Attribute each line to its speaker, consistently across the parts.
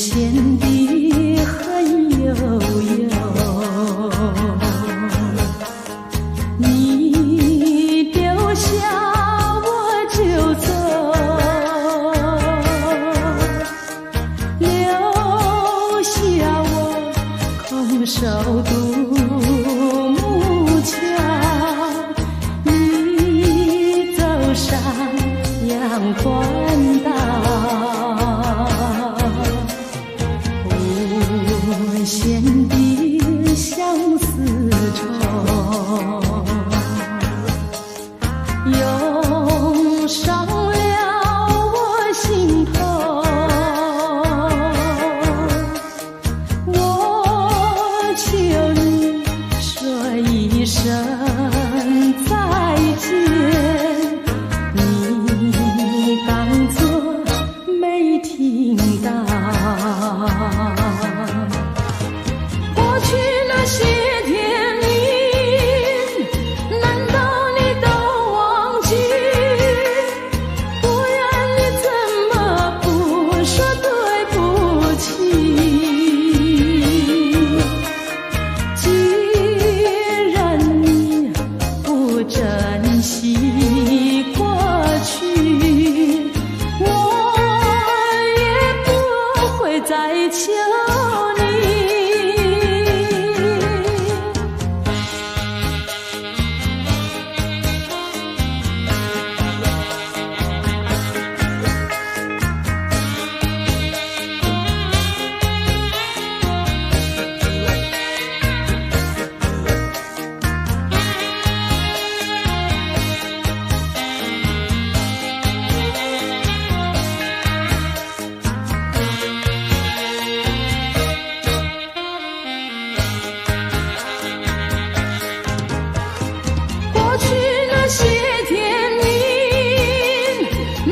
Speaker 1: 显得很悠悠。你丢下我就走，留下我空手独木桥。你走上阳关道，无限的相思愁，涌上了我心头。我求你说一声再见，你当作没听到。过去那些天你难道你都忘记？不然你怎么不说对不起？既然你不珍惜过去，我也不会再求你。过去那些天你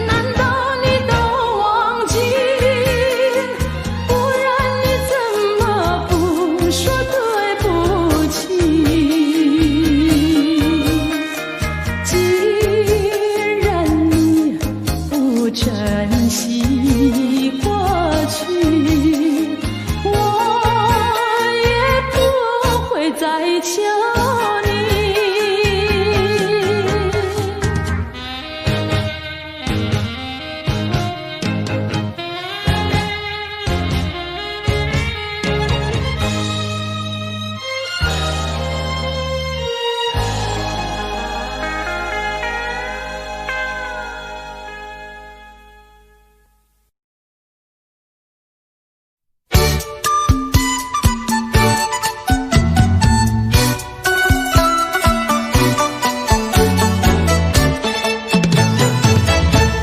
Speaker 1: 难道你都忘记？不然你怎么不说对不起？既然你不珍惜过去，我也不会再求你。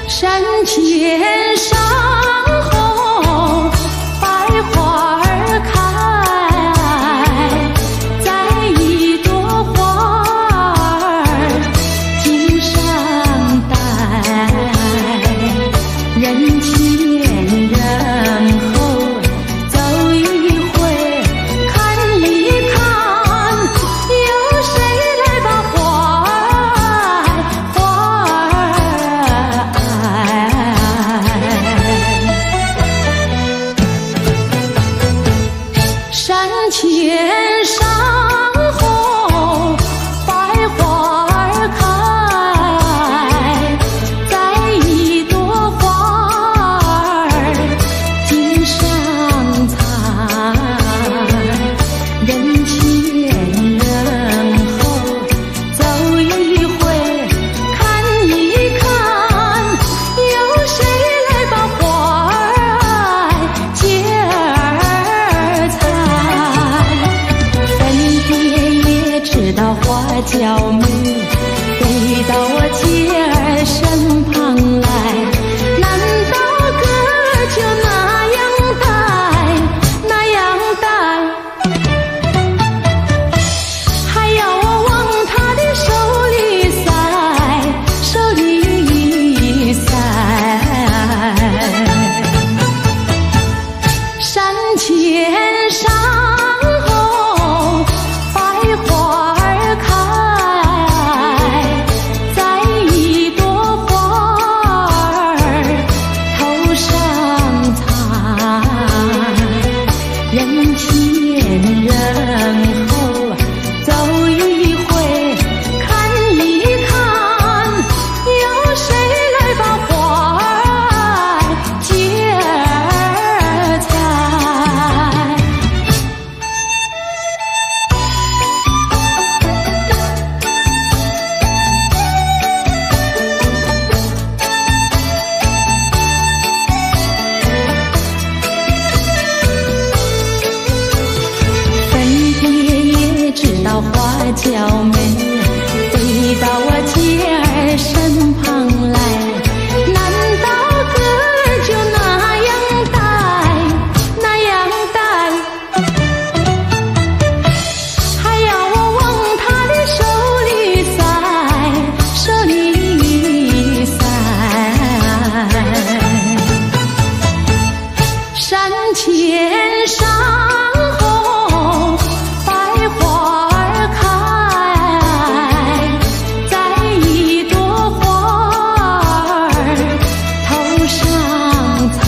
Speaker 1: 山前山后百花儿开，在一朵花儿襟上戴，人前人后走一回看一看，有谁来把花儿山前山后百花儿开，在一朵花儿襟上采，人前人后走一回看一看，有谁来把花儿接儿采。分别也知道花娇美，飞到我姐儿身旁来，难道哥就那样戴，那样戴？还要我往他的手里塞，手里塞。山前山后百花儿开，娇美，飞到我姐儿身旁来。难道歌儿就那样呆，那样呆？还要我往她的手里塞，手里塞。山前山后百花儿开，摘一朵花儿头上采。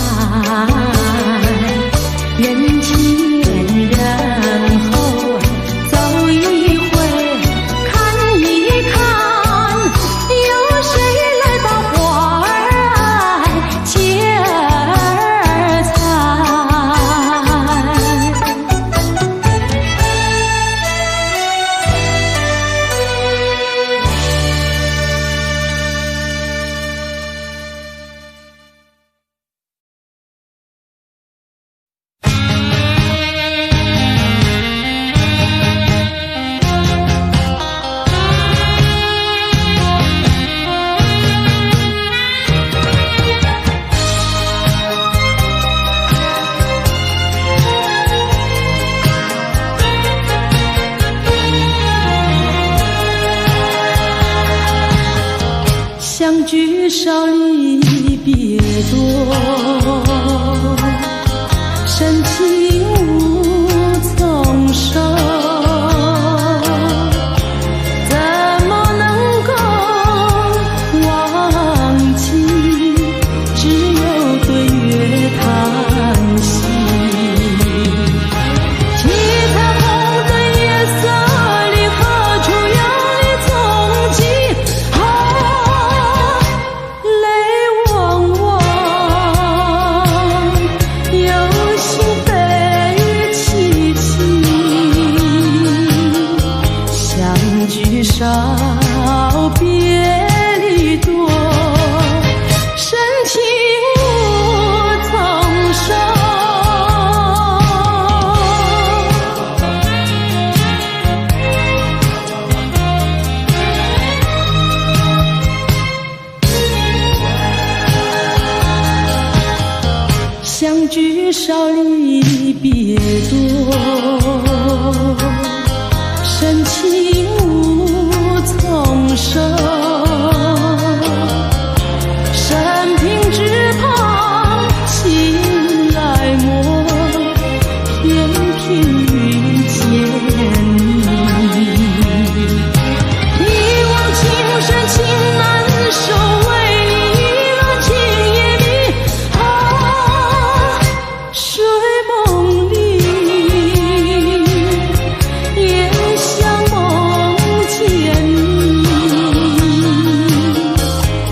Speaker 1: 人前人后走一回，看一看，有谁来把花儿接儿采？相聚少离别多，深情无从收。怎么能够忘记？只有对月叹息。七彩虹的夜色里，何处有你踪迹？泪汪汪，有心悲戚戚。相聚少，别离多，深情无从收。相聚少离别多，深情无从收。生平只盼情来磨，偏偏遇见你。一往情深情难收，为你一个情也迷。睡梦里也像梦见你，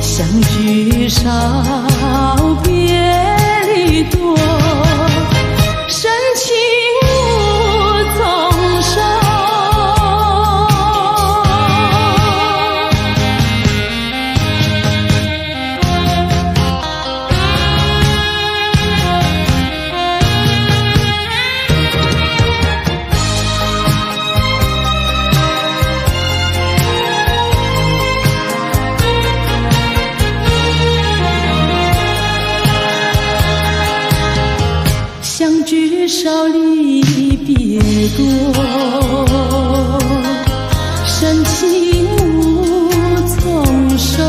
Speaker 1: 相聚少，别离多，深情无从收。相聚少离别多，深情无从收。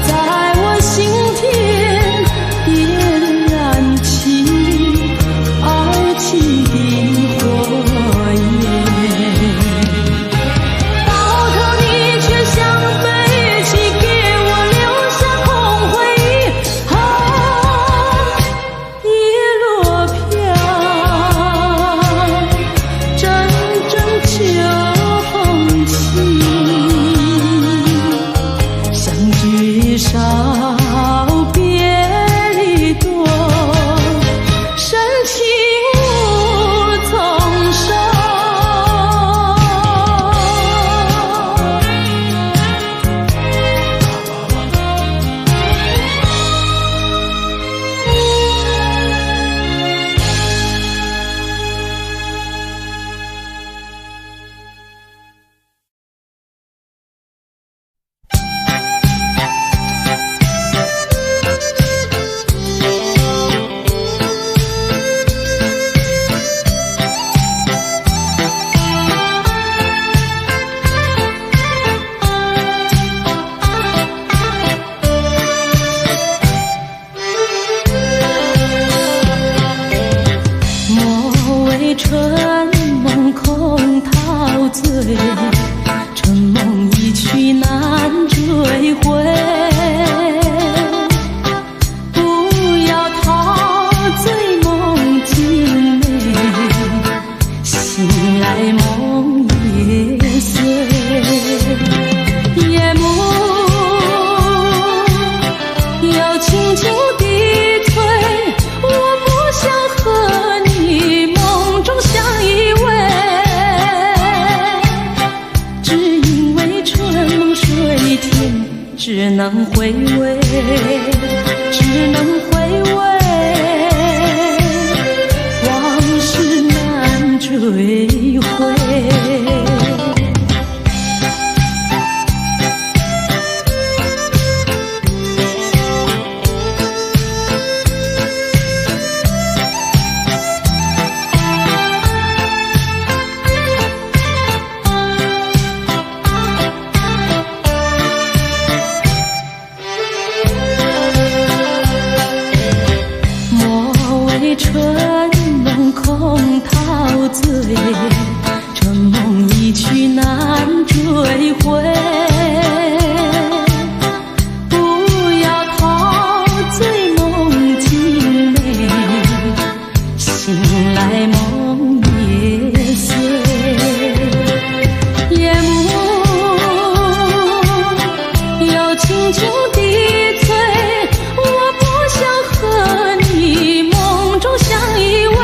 Speaker 1: 在我心田点燃起爱情的火焰，到头你却像飞起，给我留下空回忆。叶落飘，为春梦空陶醉，春梦一去难追回。不要陶醉梦境美，醒来梦也碎。夜幕又轻轻低垂，我不想和你梦中相依偎，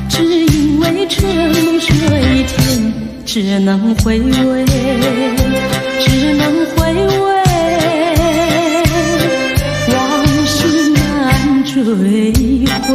Speaker 1: 只因为春梦水天，只能回味，只能回味，往事难追回。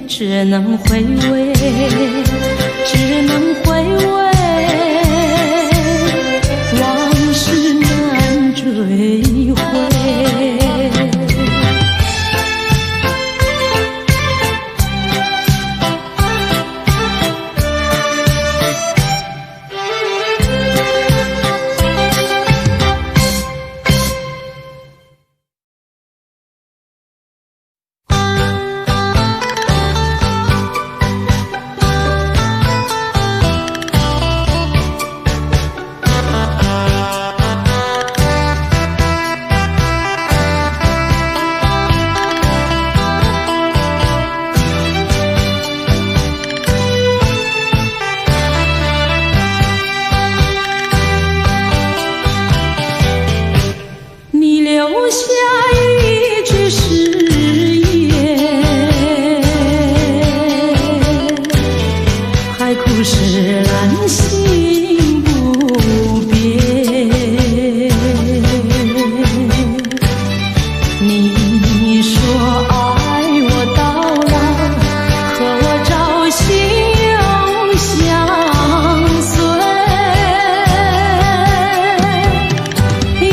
Speaker 1: 只能回味，只能回味，往事难追回。留下一句誓言，海枯石烂心不变。你说爱我到老，和我朝夕永相随。你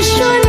Speaker 1: 说你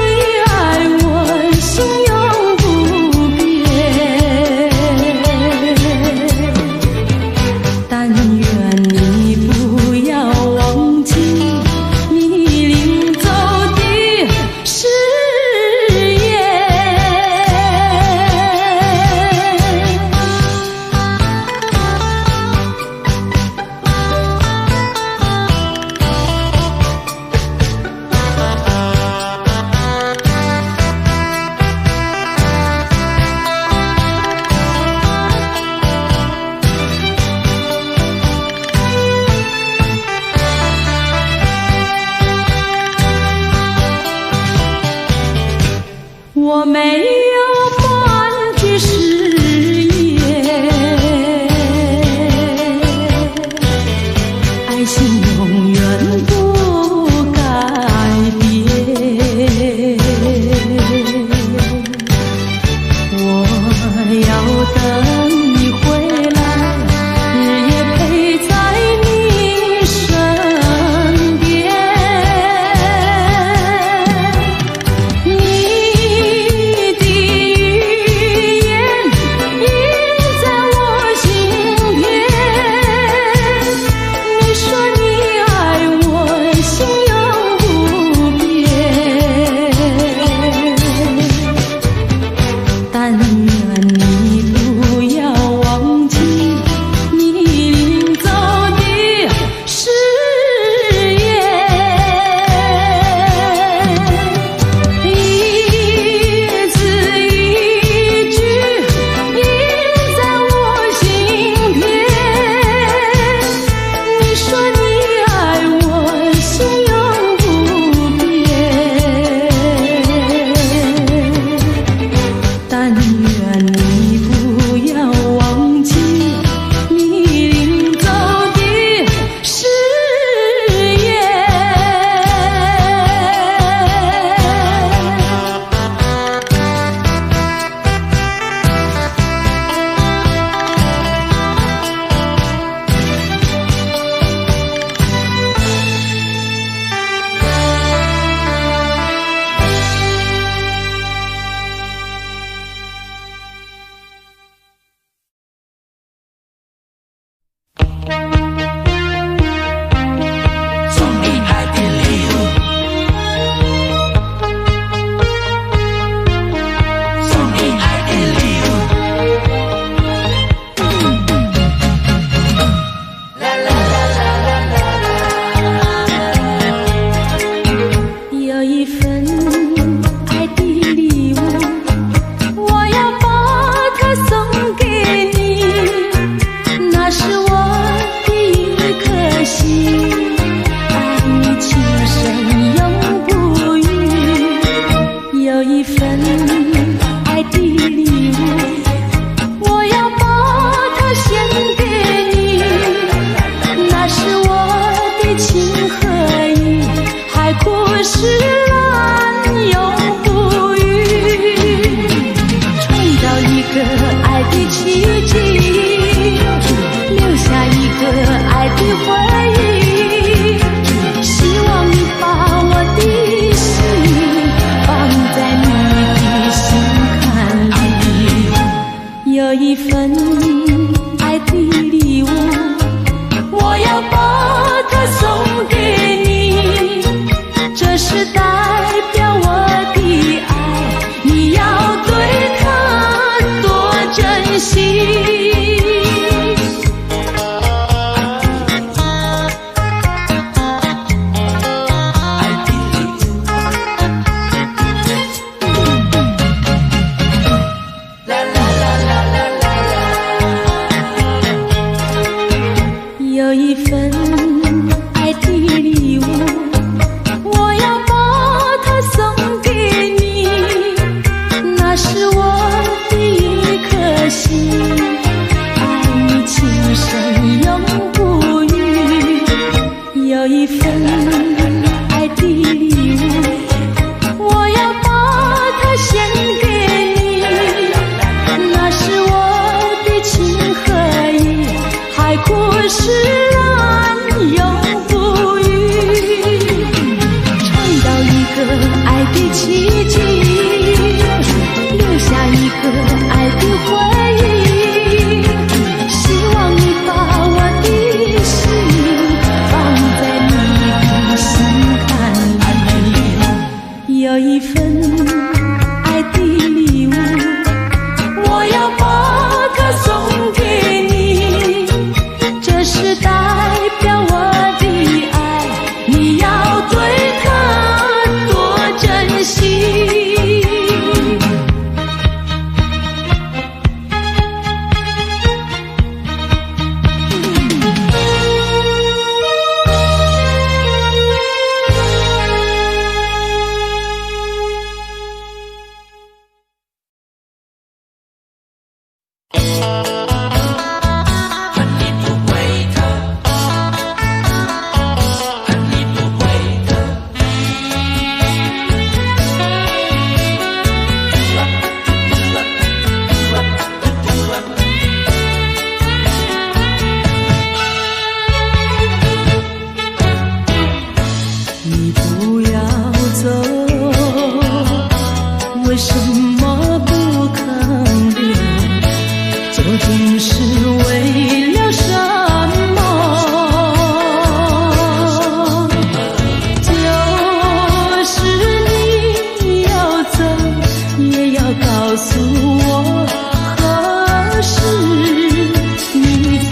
Speaker 1: 爱的礼物，我要把它送给你，那是我的一颗心，爱你情深永不渝。有一份爱的礼物，我要把它献给你，那是我的情和义，海枯石烂永不渝，创造一个爱的奇迹，留下一个爱的回忆，希望你把我的心放在你的心坎里。有一份爱的礼物，我要把它送给你，这是代表我的爱，你要对它多珍惜。有一份爱的礼物，我要把它送给你，那是我的一颗心，爱你情深永不渝。有一份爱的礼物，我要把它献给你，那是我的情和义，海枯石烂永不渝，创造一个爱的奇迹，留下一个爱的回忆，希望你把我的心放在你的心坎里。有一份爱的礼物，我要把它送给你，这是代表我的爱，你要对它多珍惜。你不要走，为什么不肯留？究竟是为了什么？就是你要走，也要告诉我何时你才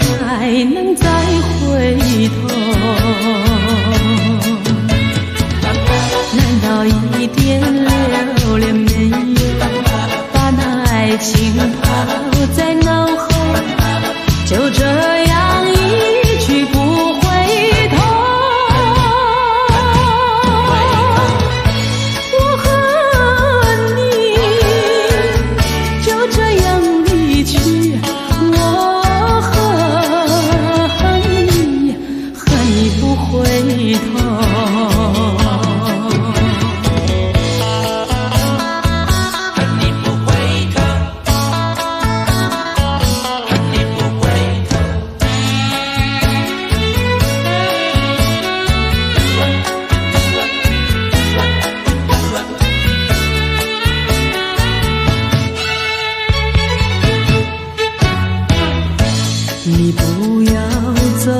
Speaker 1: 能再回头。难道一点留恋没有，把那爱情抛在脑后，就这样一去不回头？我和你就这样离去，我恨你，恨你不回头。你不要走，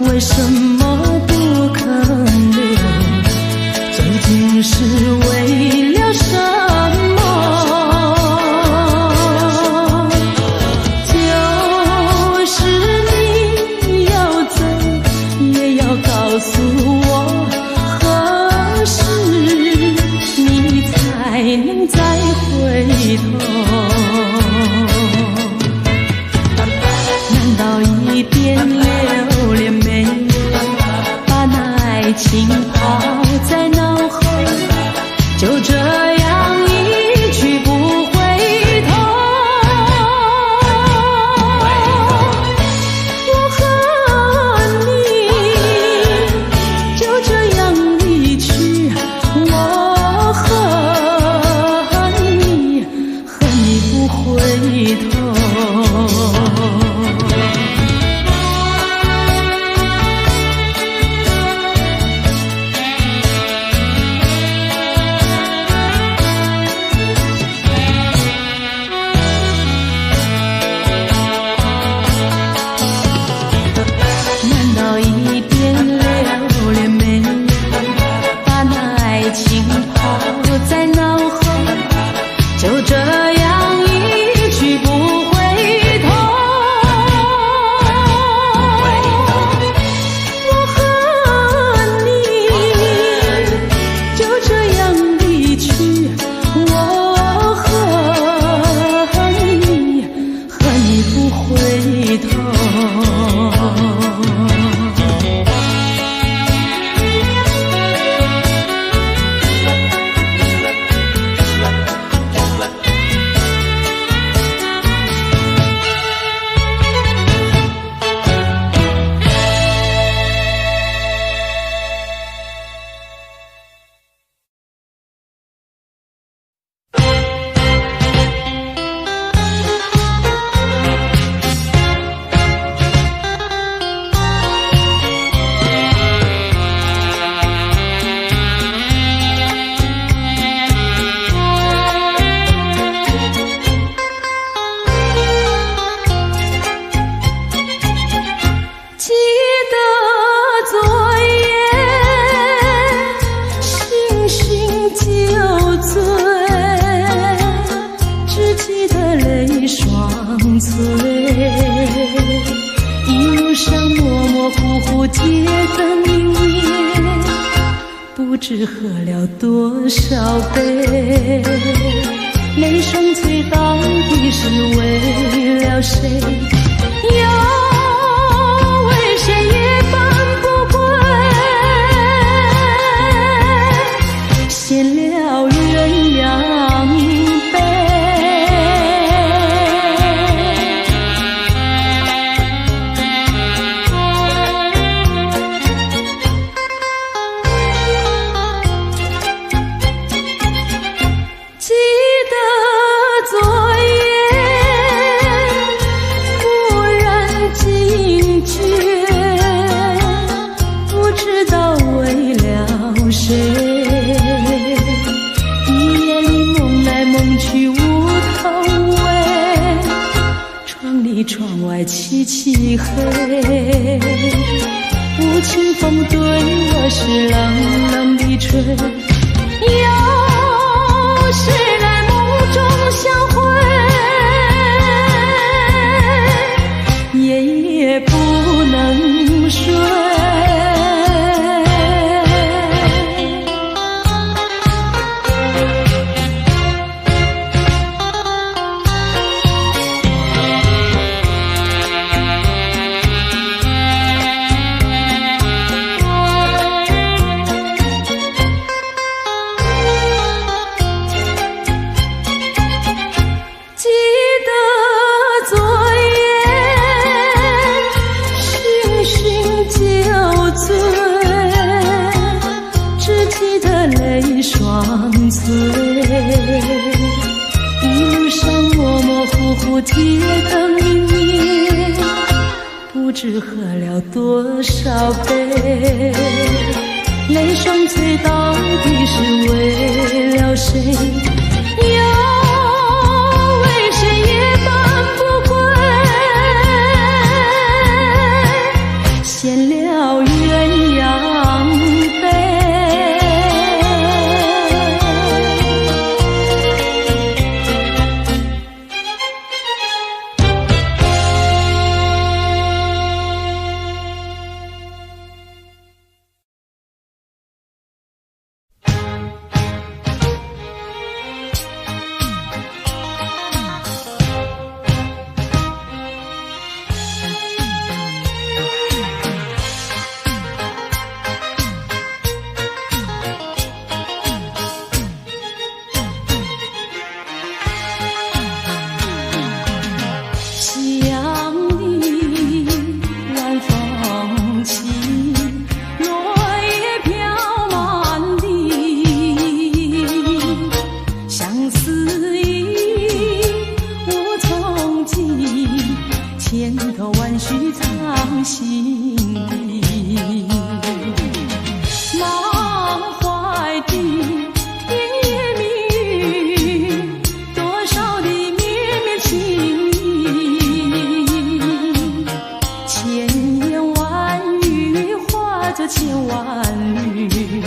Speaker 1: 为什么不肯留？究竟是为了什么？就是你要走，也要告诉我何时醒酒醉，只记得泪双垂。一路上模模糊糊街灯明灭，不知喝了多少杯。泪双垂到底是为了谁？又为谁夜半不归？闲了鸳鸯杯。记得昨夜忽然惊觉，不知道为了谁。一夜里梦来梦去无头尾，窗里窗外漆漆黑。无情风对我是冷冷地吹，有谁来梦中相会？夜夜不能睡。记得昨夜醒醒酒醉，只记得泪双垂。一路上模模糊糊街灯明灭，不知喝了多少杯。泪双垂到底是为了谁？又为谁夜半不归？闲了鸳鸯杯。千头万绪藏心底，满怀的甜言蜜语，多少的绵绵情意，千言万语化作千万缕，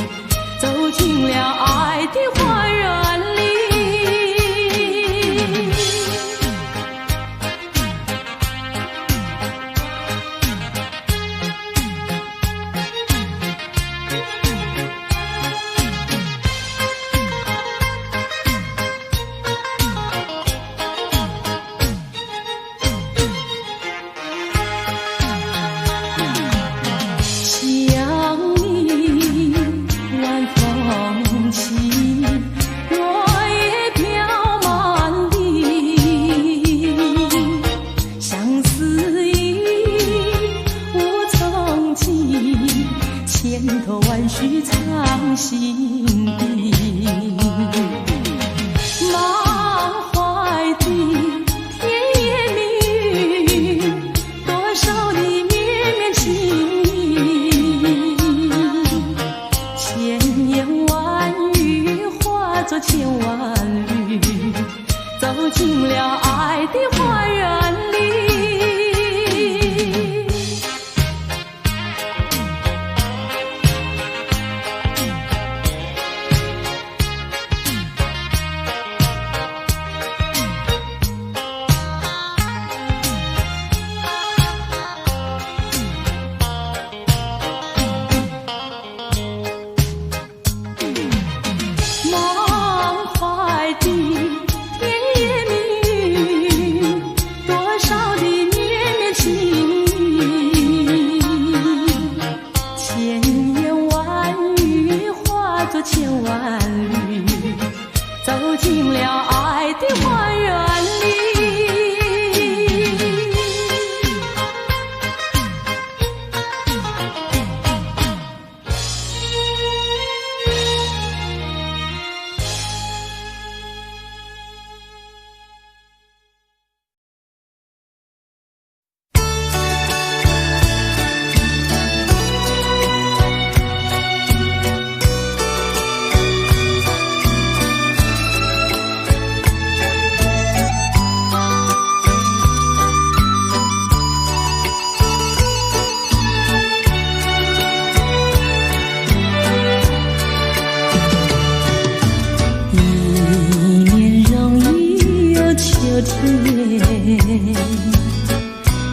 Speaker 1: 走进了爱的花园里。千头万绪藏心底，满怀的甜言蜜语，多少的绵绵情意，千言万语化作千万缕，走进了爱的花园里。千万缕，走进了爱的花园里。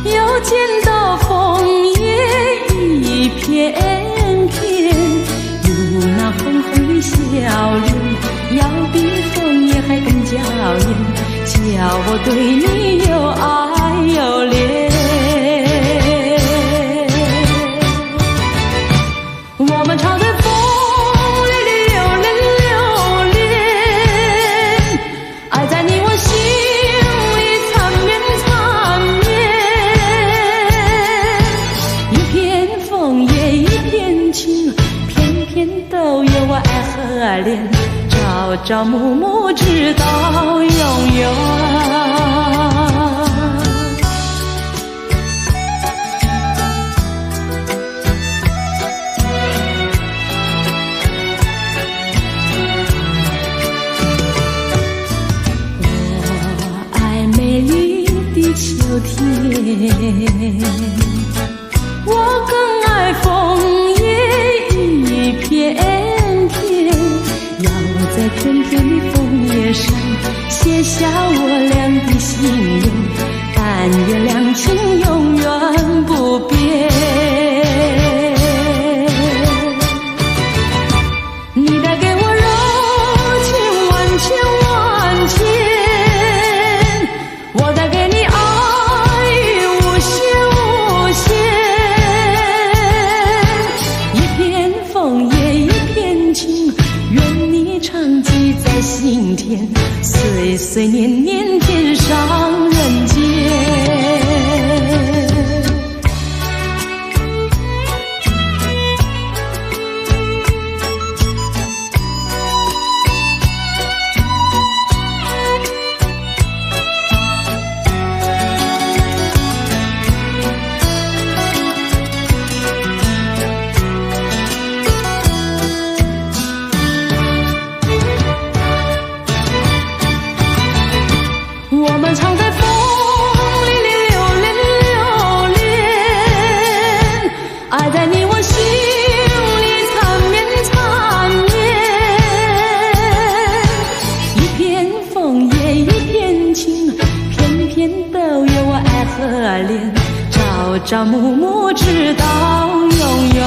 Speaker 1: 又见到枫叶一片片，有那红红的笑脸，要比枫叶还更娇艳，叫我对你又爱又恋。我们常在风里流连流连，爱在你我心里缠绵缠绵，一片枫叶一片情，片片都有我爱和恋，朝朝暮暮直到永远。秋天，我更爱枫叶一片片，要在片片的枫叶上写下我俩的心愿，但愿两情永远不变。你带给我柔情万千万千，我带给你长记在心田，岁岁年年天上人间。我们常在风里流连流连，爱在你我心里缠绵缠绵，一片枫叶一片情，片片都有我爱和恋，朝朝暮暮直到永远。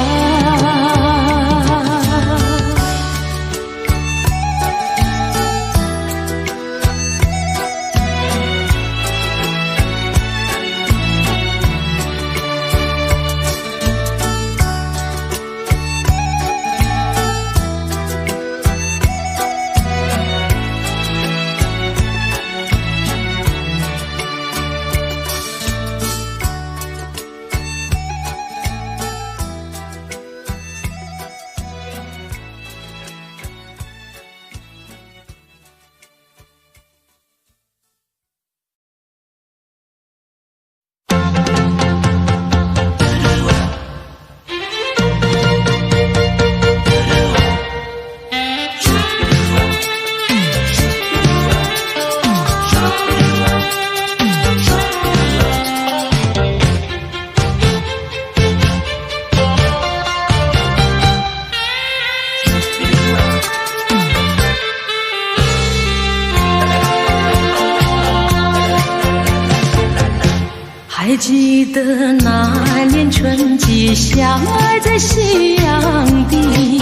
Speaker 1: 还记得那年春季相爱在夕阳地，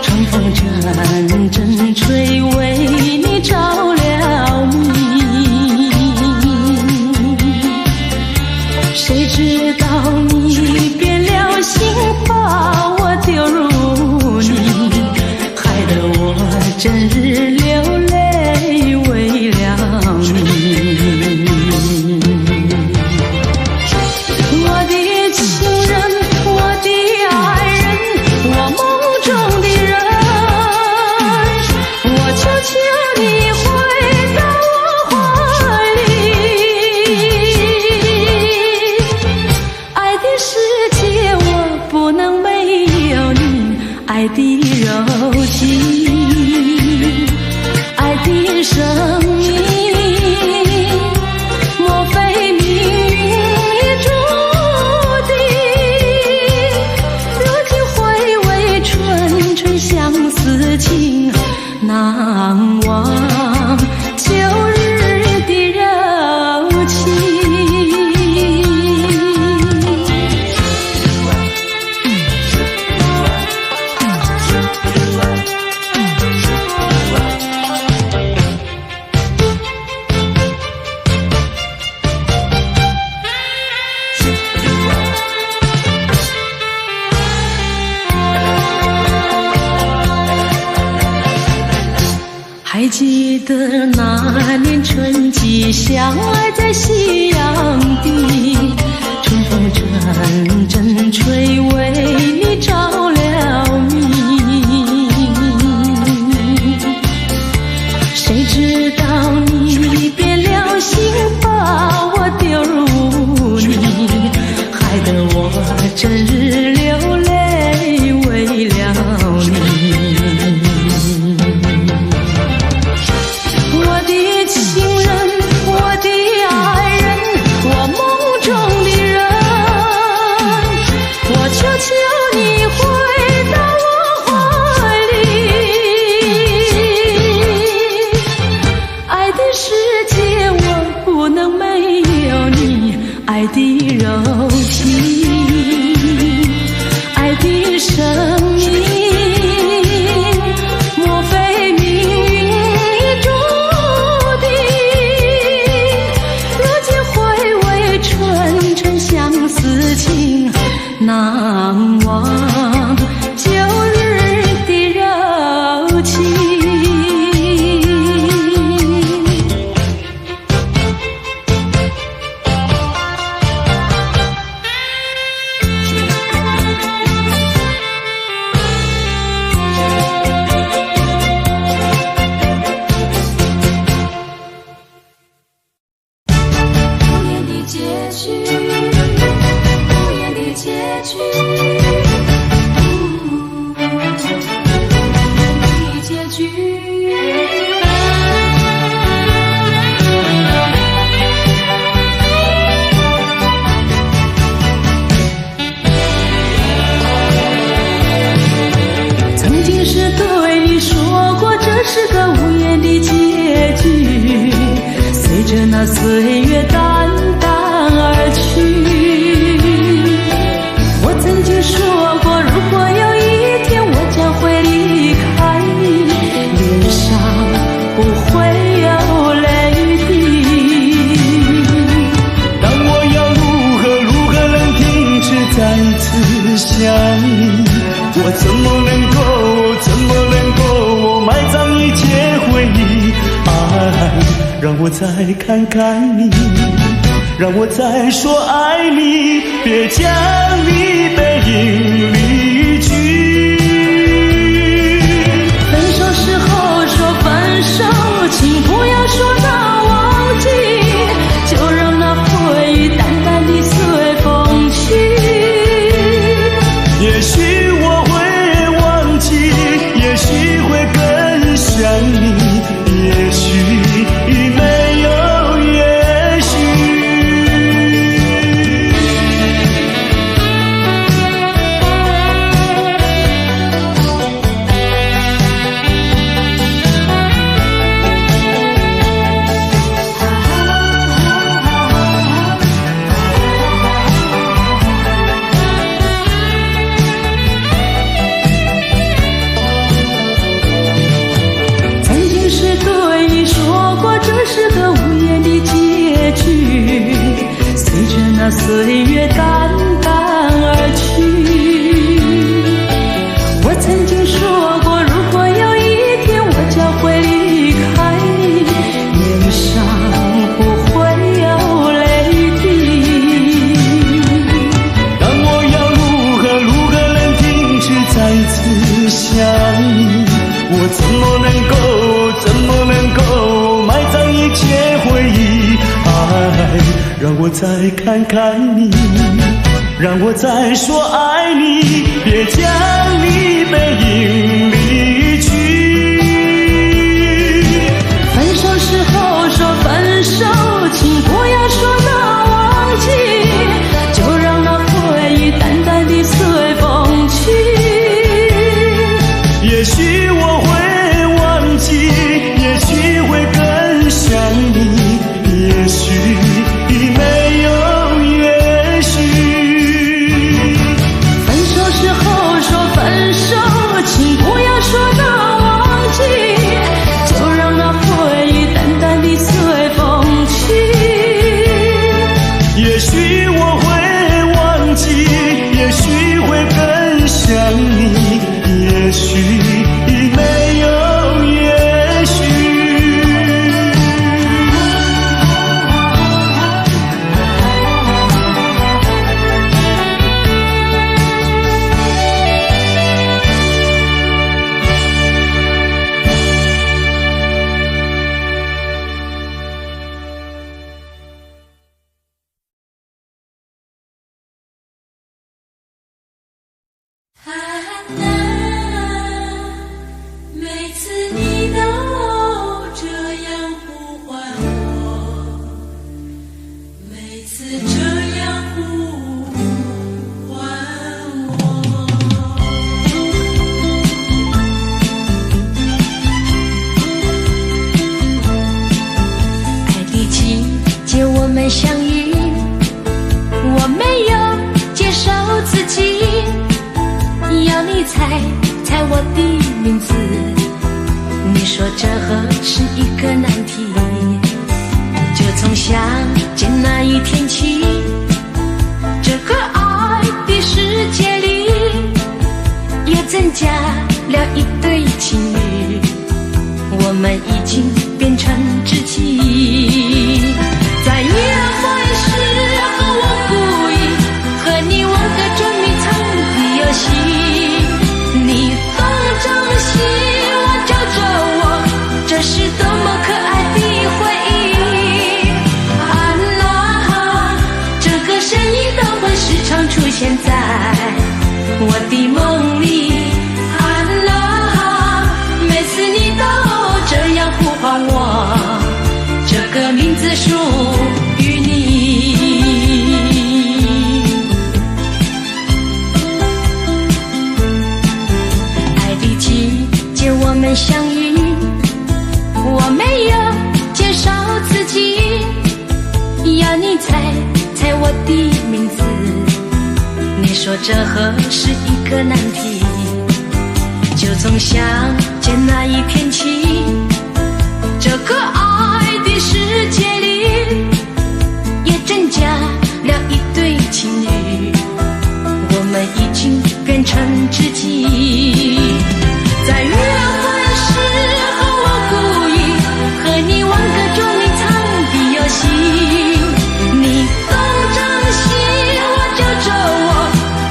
Speaker 1: 春风阵阵吹，为你着了迷。谁知道你变了心，把我丢入泥，害得整日流泪为了你。我的情人，我的爱人，我梦中的人，我求求你回到我怀里。爱的世界我不能没有你，爱的柔情，爱的生命，莫非命运已注定？如今回味纯纯相思情，难忘旧日的柔情。还记得那年春季相爱在夕阳地，春风阵阵吹，为你着了迷。谁知道你变了心，把我丢入污泥，害得我整日流泪为了你。爱的柔情，爱的生命，莫非命运已注定？如今回味纯纯相思情，难忘旧日的柔情。那岁月淡淡而去，我曾经说过，如果有一天我将会离开你，脸上不会有泪滴。
Speaker 2: 但我要如何能停止再次想你？我怎么能够埋葬一切回忆？爱，让我再看看你，让我再说爱你，别将你背影离去。
Speaker 1: 分手时候说分手，请不要说那忘记，就让那回忆淡淡地随风去。
Speaker 2: 也许我会忘记，也许会更想你，也许没有也许。
Speaker 1: 曾经是对你说过，这是个无言的结局，随着那岁月淡淡而去。我曾经说过，如果有一天我将
Speaker 2: 能够埋葬一切回忆？爱，让我再看看你，让我再说爱你，别将你背影离去。
Speaker 1: 分手时候说分手，请不要说那忘记，就让那回忆淡淡地随风去。
Speaker 2: 也许我会忘记，也许会更想你，也许没有也许。
Speaker 1: 分手时候说分手，请不要说那忘记，就让那回忆淡淡地随风去。
Speaker 2: 也许我会忘记，也许会更想你，也许没有也许。
Speaker 1: 每次你都这样呼唤我，每次这样呼唤我。爱的季节我们相遇，我没有介绍自己，要你猜猜我的名字，你说这何是一个难题。就从相见那一天起，这个爱的世界里又增加了一对情侣，我们已经变成知己。在约会时候我故意和你玩个捉迷藏的游戏，你东张西望找着我，这是多么可爱的回忆。啊啦，这个声音都会时常出现在我的梦里。啊啦，每次你都这样呼唤我，这个名字属于你。爱的季节我们相遇，我没有介绍自己，要你猜猜我的名字，你说这何是一个难题。就从相见那一天起，这个爱的世界里也增加了一对情侣，我们已经变成知己。在约会时候我故意和你玩个捉迷藏的游戏，你东张西望找着我，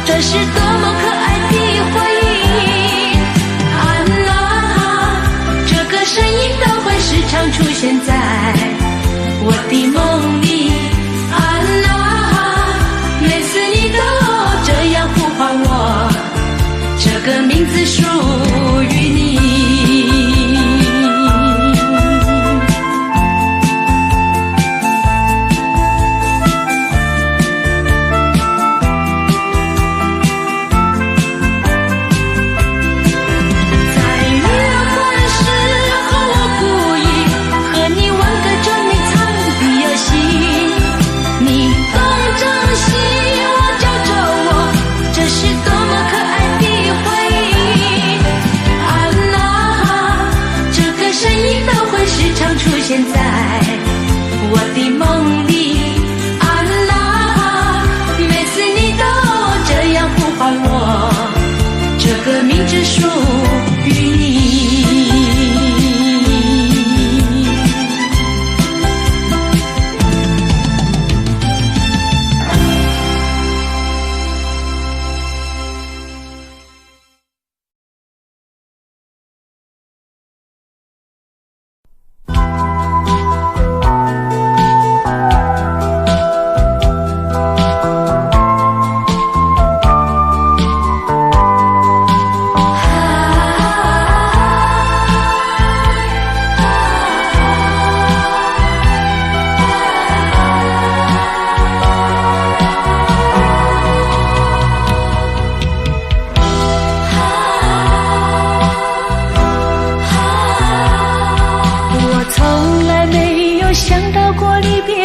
Speaker 1: 这是多么可爱的回忆。啊啦，这个声音都会时常出现在我的梦里。啊啦，每次你都这样呼唤我，这个名字属于你。在约会时候我故意和你玩个捉迷藏的游戏，你东张西望找着我，这是多么可爱的回忆。啊啦，这个声音都会时常出现在我的梦里。啊啦，每次你都这样呼唤我，这个名字属于你。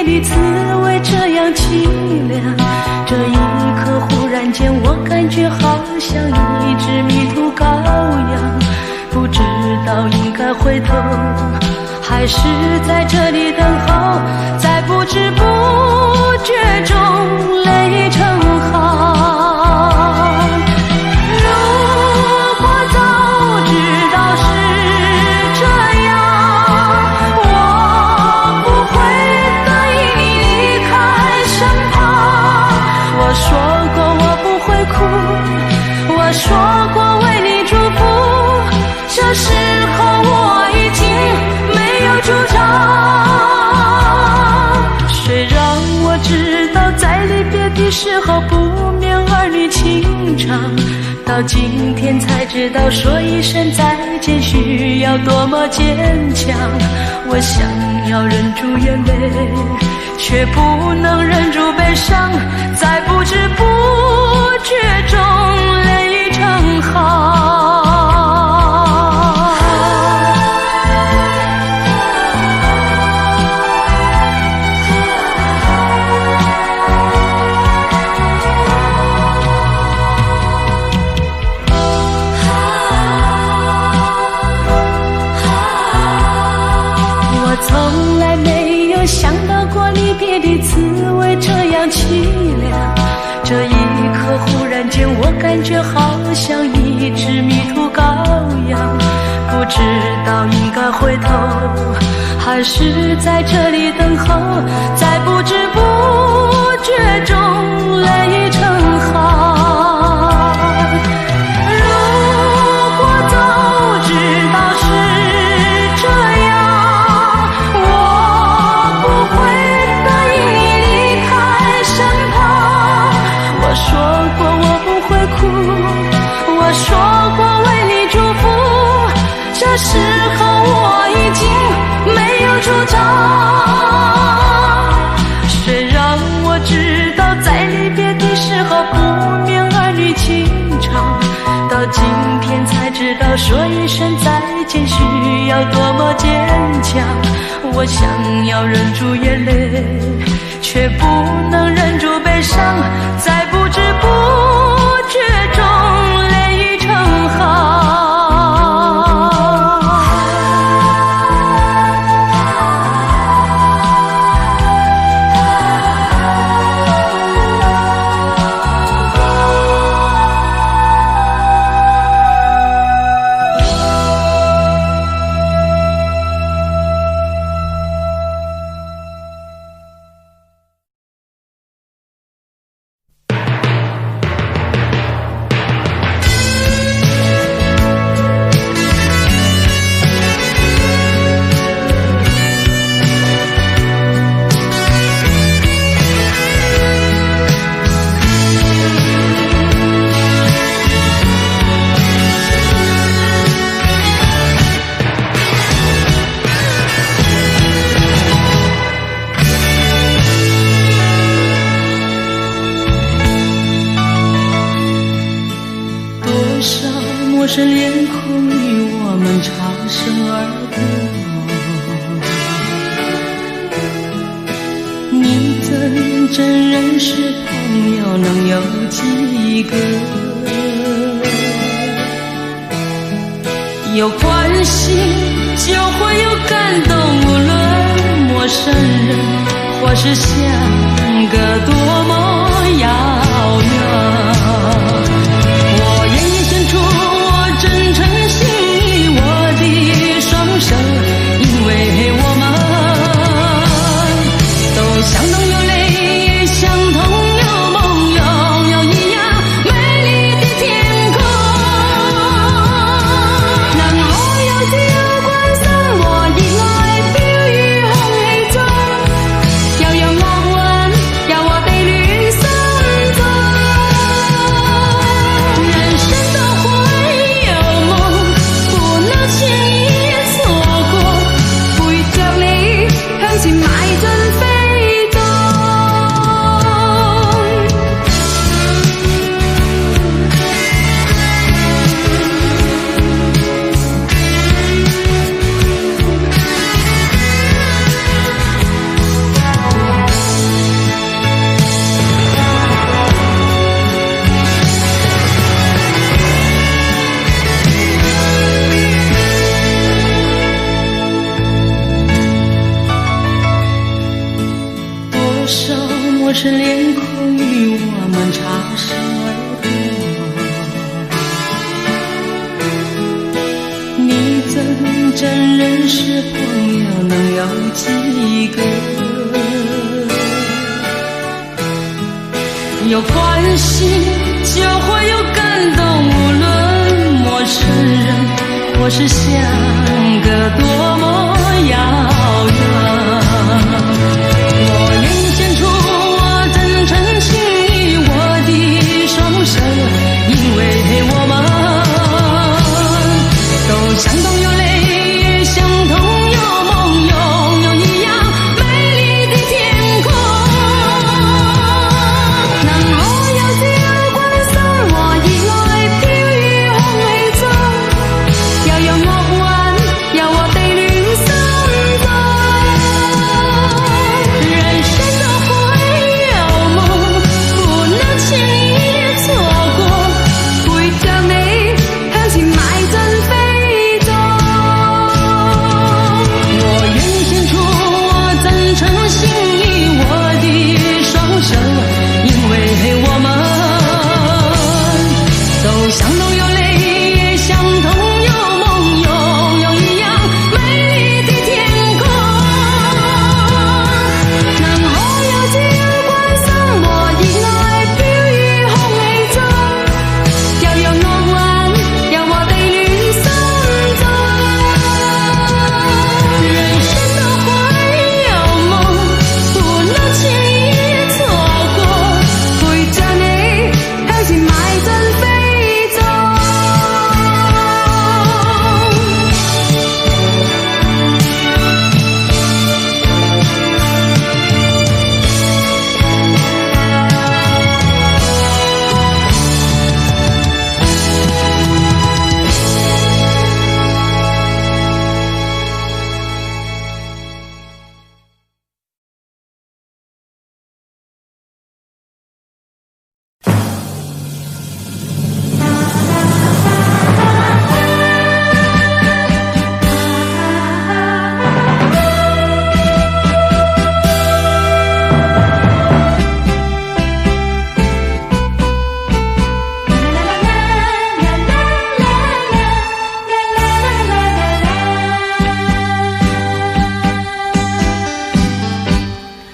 Speaker 1: 离滋味这样凄凉。这一刻忽然间我感觉好像一只迷途羔羊，不知道应该回头还是在这里等候，在不知不觉中泪成行。如果早知道是这样，我不会答应你离开身旁。我说过我不会哭，我说过为你祝福，这时候我已经没有主张。谁让我知道在离别的时候不免儿女情长，到今天才知道说一声再见需要多么坚强。我想要忍住眼泪，却不能忍住悲伤，在不知不觉中泪成行。从来没有想到过离别的滋味这样凄凉，这一刻忽然间我感觉好像一只迷途羔羊，不知道应该回头还是在这里等候，在不知不觉中泪成行。这时候我已经没有主张。谁让我知道在离别的时候不免儿女情长，到今天才知道说一声再见需要多么坚强。我想要忍住眼泪，却不能忍住悲伤，在不知不觉中泪成行。陌生脸孔与我们擦身而过，你真认识朋友能有几个？有关系就会有感动，无论陌生人或是相隔多么遥远。我愿意伸出我真诚心意，我的双手，因为我们都相同有泪，相同有梦，拥有一样美丽的天空。让我有自由观赏我的爱飘于空气中，要有我吻，要我被绿是脸孔与我们擦身而过。你真认识朋友能有几个？有关系就会有感动，无论陌生人或是相隔多么遥远。我愿献出我真诚心意，我的双手，因为我们都相同有泪，也相同有梦，拥有一样美丽的天空。能我有自由觀賞和熱愛飄於空氣中，又有樂韻由我地戀心中。人生都會有夢，不能輕易錯過，陪着你向前邁進飛縱。我願獻出我真誠心意，我的雙手，因為我們都相同有淚，也相同有夢，擁有一樣美麗的天空。能我有自由觀賞和熱愛飄於空氣中，又有樂韻由我地戀心中。人生都會有夢，不能輕易錯過，陪着你向前邁進飛縱。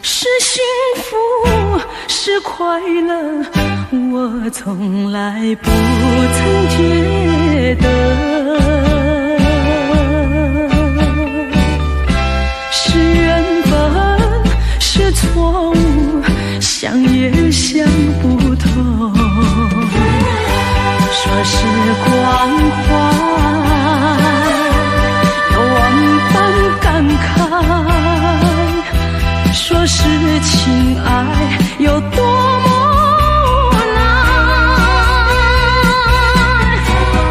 Speaker 1: 是幸福，是快乐，我從來不曾覺得。是緣分，是錯誤，想也想不透。說是關懷，有萬般感慨。說是情愛，有多麼無奈。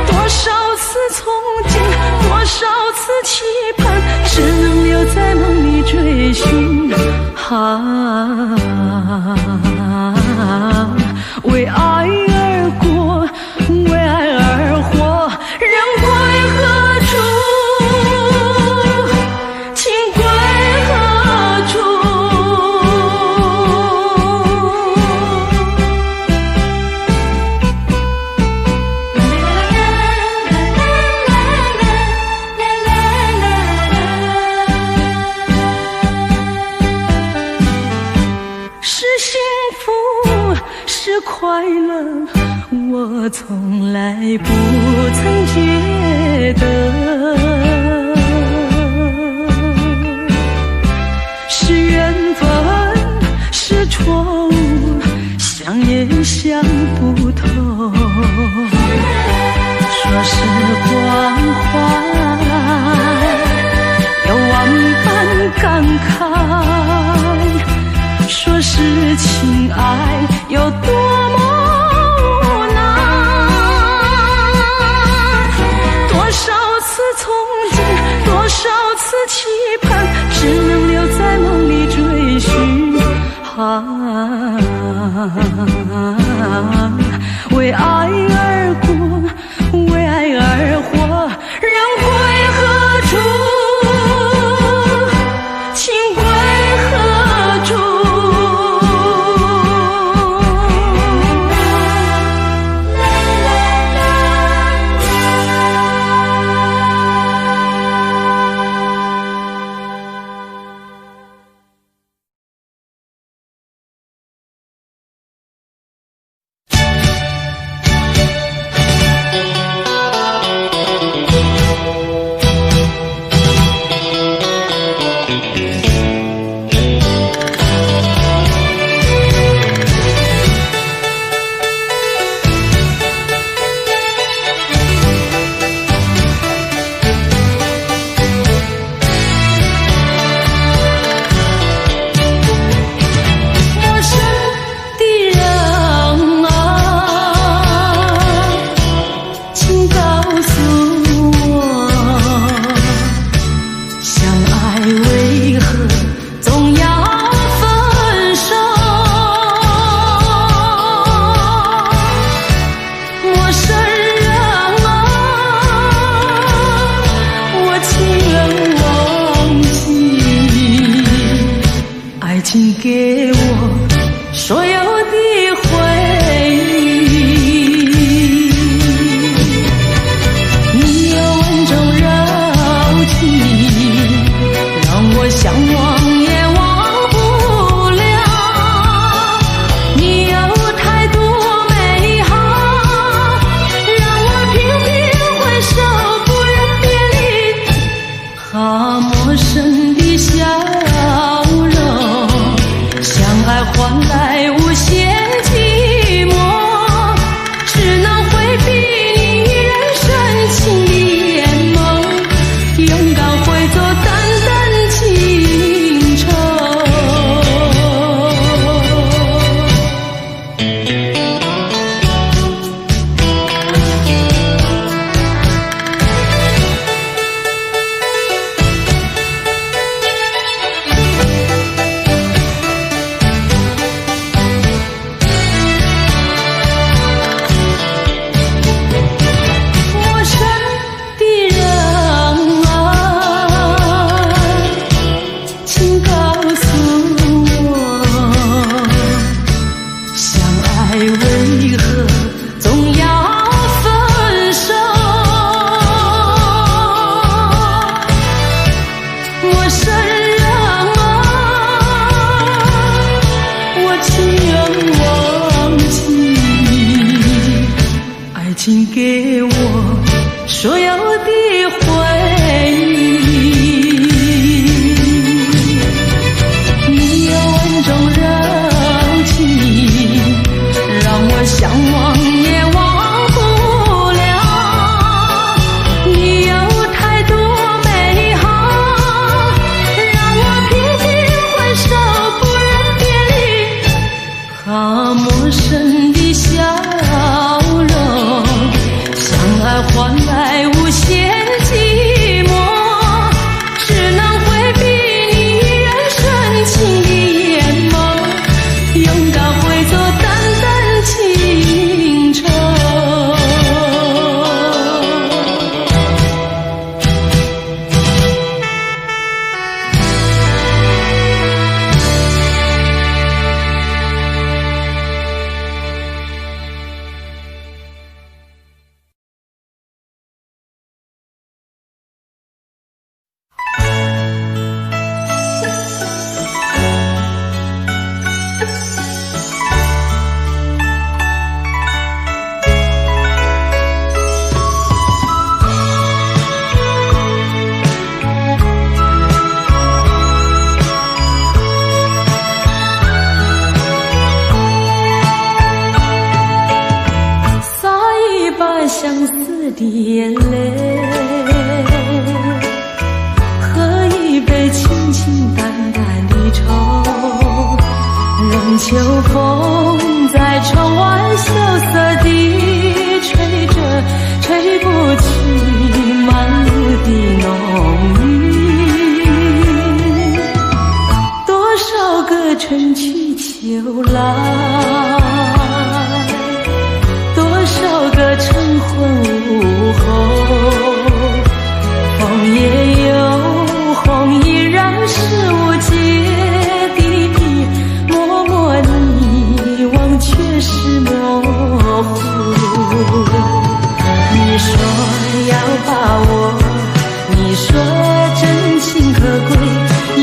Speaker 1: 多少次憧憬，多少次期盼，只能留在夢裡追尋。為愛而過，為愛而活，人歸何處？情歸何處？是幸福，是快樂，我從來不曾覺得。是緣分，是錯誤，想也想不透。說是關懷，有萬般感慨。說是情愛，有多麼無奈。多少次憧憬，多少次期盼，只能留在夢裡追尋。為愛而過，為愛而活，人歸何處？情歸何處？他陌生的笑容，相爱换来无限寂寞，只能回避你人深情的眼眸，勇敢会做淡淡情愁。请给我所有的回忆，你有稳重柔情，让我想忘也忘不了。你有太多美好，让我频频回首不忍别离。他陌生的笑容，爱换来无限寂寞，只能回避你人深情的眼眸，勇敢会做淡淡情愁。相思的眼泪，喝一杯清清淡淡的愁，任秋风在窗外萧瑟地吹着，吹不去满路的浓郁。多少个春去秋来，多少个晨昏午后，风也有红，依然是无解的，默默你忘却是模糊。你说要把握，你说真情可贵，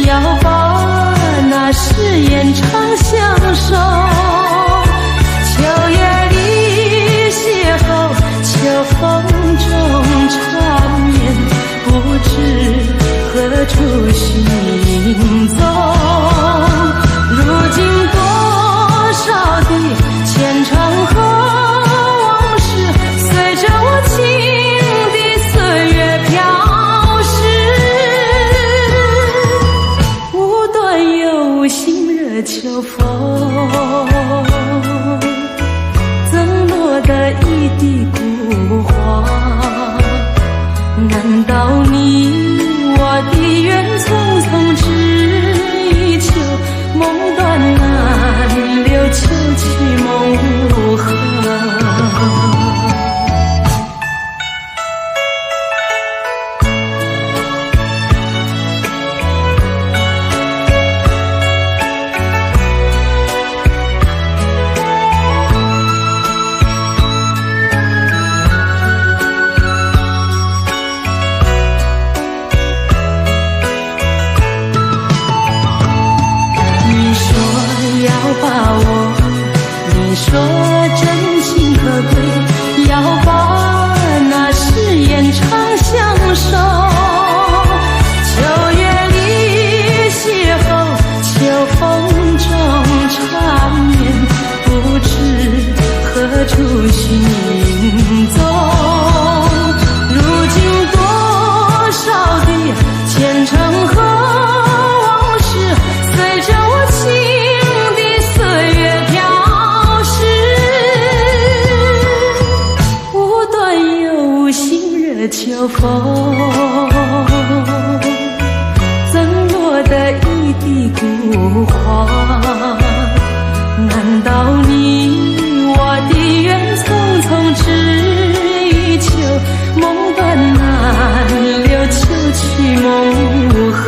Speaker 1: 要把那誓言常相守。秋夜里邂逅，秋风中缠绵，不知何处行踪。如今多少的前尘和往事，随着无情的岁月飘逝。无端有心惹秋风，赠落的一地孤花。难道你我的缘从前尘和往事，随着我情的岁月飘逝。不断有心惹秋风，赠落的一地孤花。难道你我的缘匆匆只一秋，梦断难留，秋去梦无痕。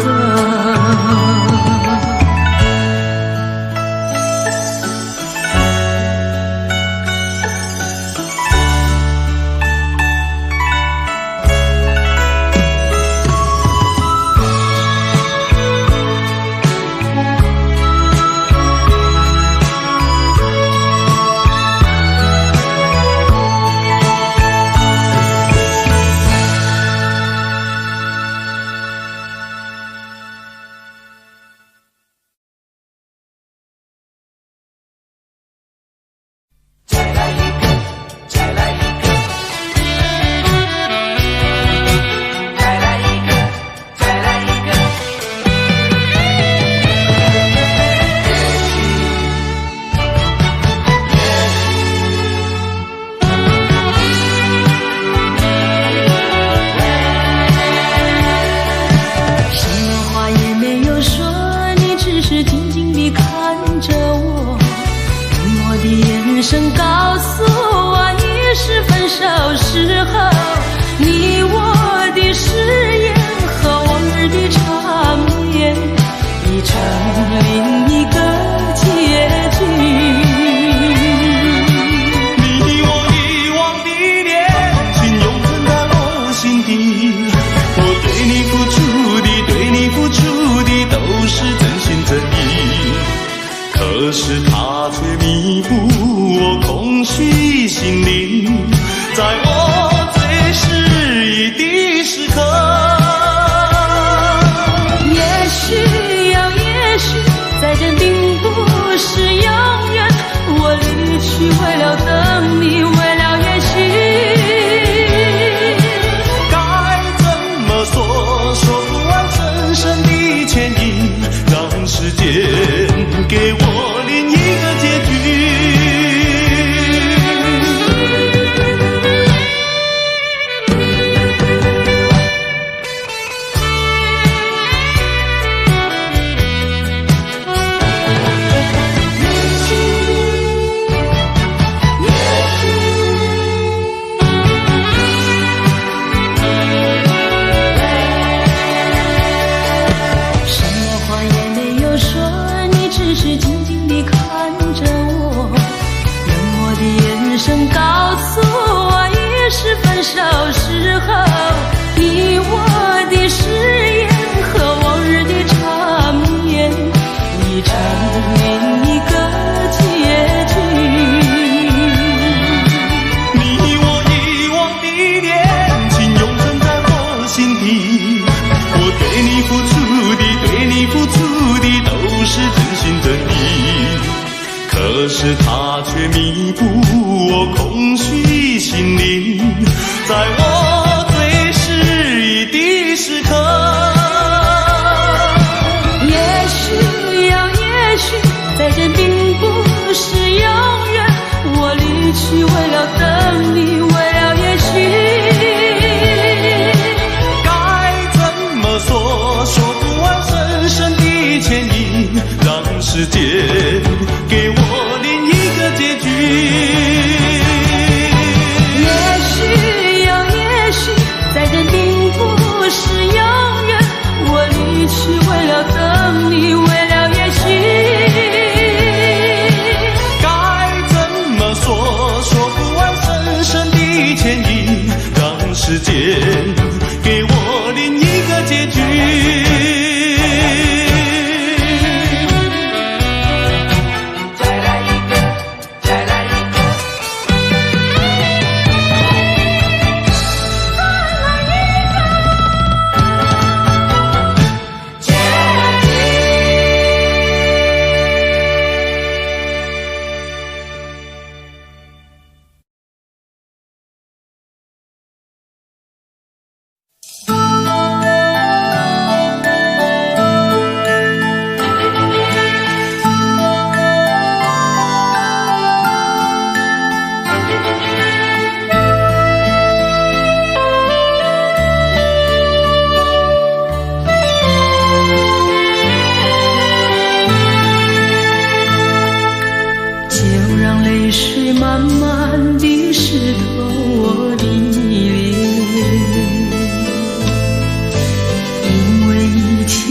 Speaker 2: 可是它却弥补我空虚心灵，在我最失意的时刻。
Speaker 1: 也许呀，也许再见并不是永远，我离去为了等你，为了也许。
Speaker 2: 该怎么说，说不完深深的牵引，让时间给我另一个结局。告诉我，已是分手时候，你我的誓言和往日的缠绵，已成另一个结局。你我遗忘的恋情永存在我心底，我对你付出的，对你付出的都是真心真意。可是它却弥补我空虚心灵，在我最失意的时刻。
Speaker 1: 也许呀，也许再见并不是永远，我离去为了等你，为了也许。
Speaker 2: 该怎么说，说不完深深的牵引，让时间给我另一个结局。
Speaker 1: 也许呀，也许再见并不是永远，我离去为了等你，为了也许。
Speaker 2: 该怎么说，说不完深深的牵引，让时间给我另一个结局。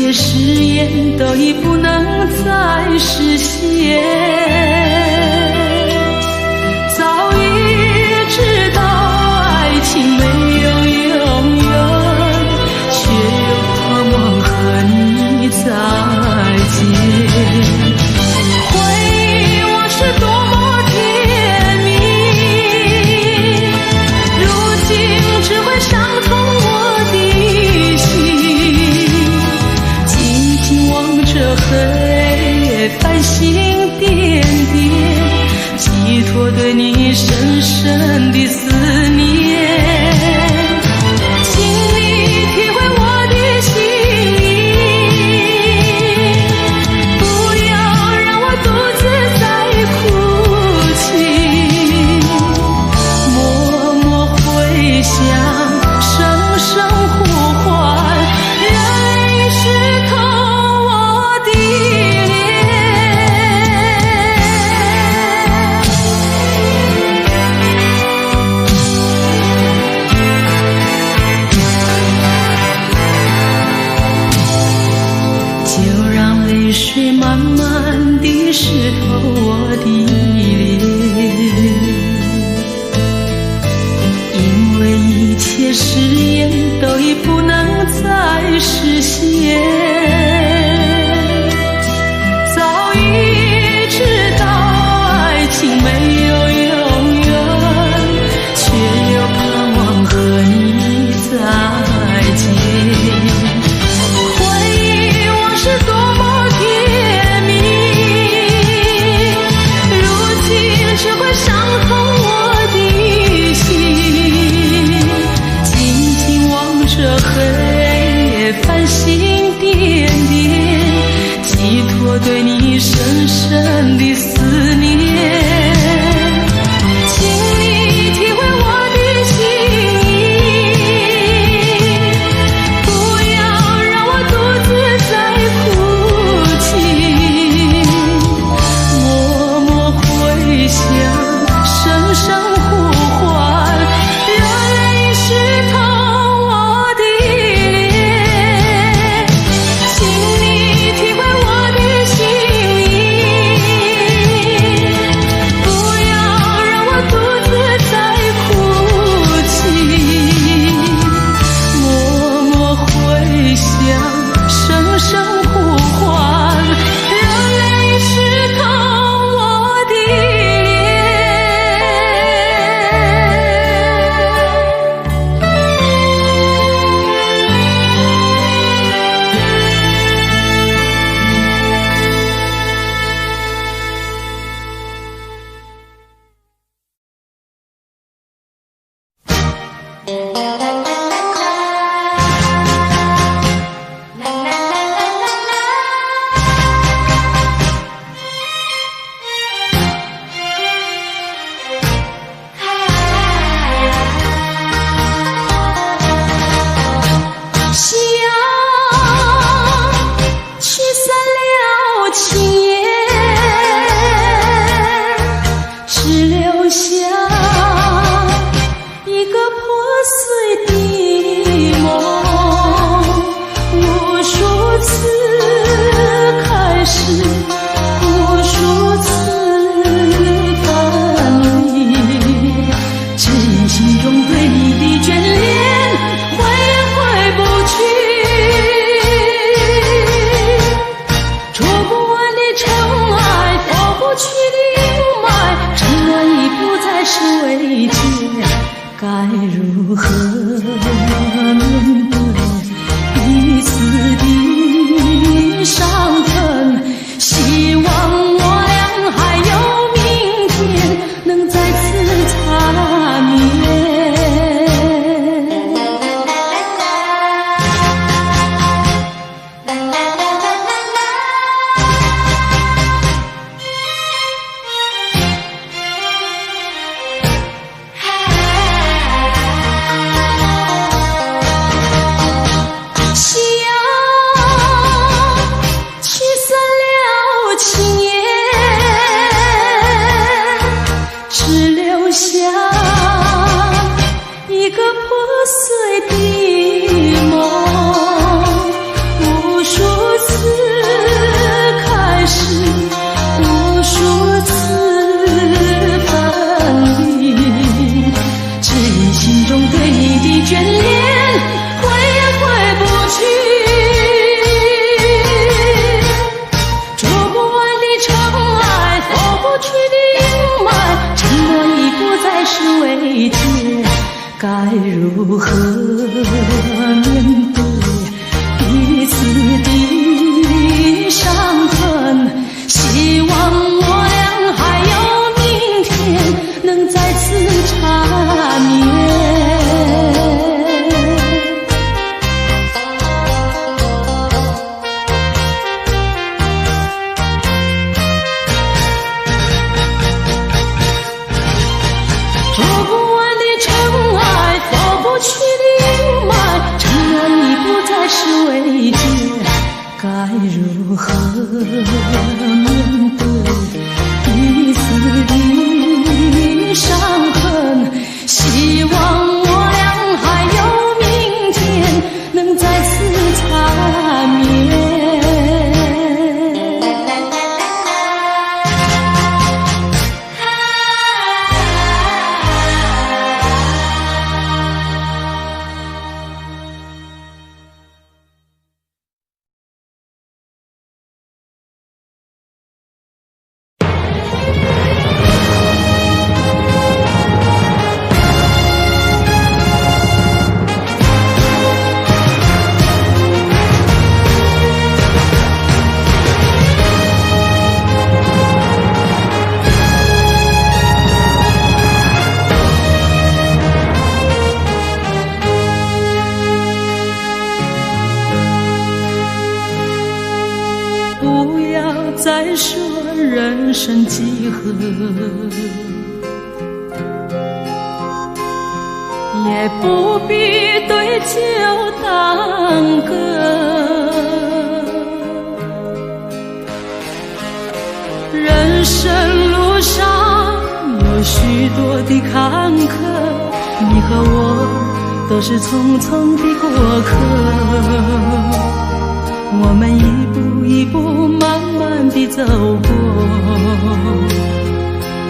Speaker 1: 切誓言都已不能再实现。早已知道爱情没有永远，却又盼望和你再见。回忆往事多么甜蜜，如今只会伤痛我的心。静静望着黑夜繁星点点，寄托对你深深的思念。请你体会我的心意，不要让我独自在哭泣。默默回响，声声呼唤，泪湿透我的脸。就让泪水慢慢地湿透我的脸，因为一切誓言都已不能再实现。早已知道爱情没有永远，却又盼望和你再见。回忆往事多么甜蜜，如何面对彼此的伤痕？希望我俩还有明天，能再次缠绵。说不完的尘埃，拂不去的阴霾，承认已不再是慰藉，该如何面对彼此的伤痕？希望我俩还有明天，能再次缠绵。不要再说人生几何，也不必对酒当歌。人生路上有许多的坎坷，你和我都是匆匆的过客。我们一步一步慢慢地走过，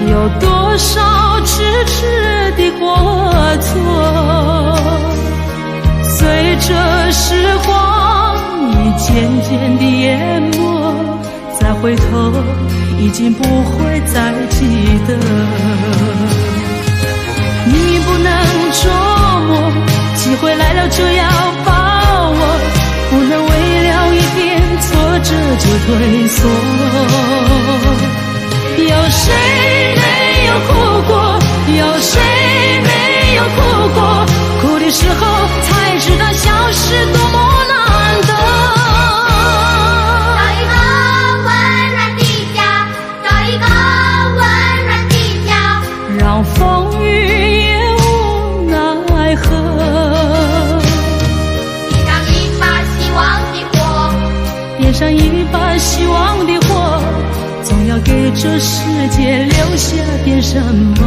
Speaker 1: 有多少痴痴的过错，随着时光已渐渐地淹没，再回头已经不会再记得。你不能捉摸，机会来了就要把握，不能为了一点挫折就退缩。有谁没有哭过？有谁没有哭过？哭的时候才知道笑是多么难得。
Speaker 3: 找一个温暖的家，找一个温暖的家，
Speaker 1: 让风雨也无奈何。点上一把希望的火，总要给这世界留下点什么。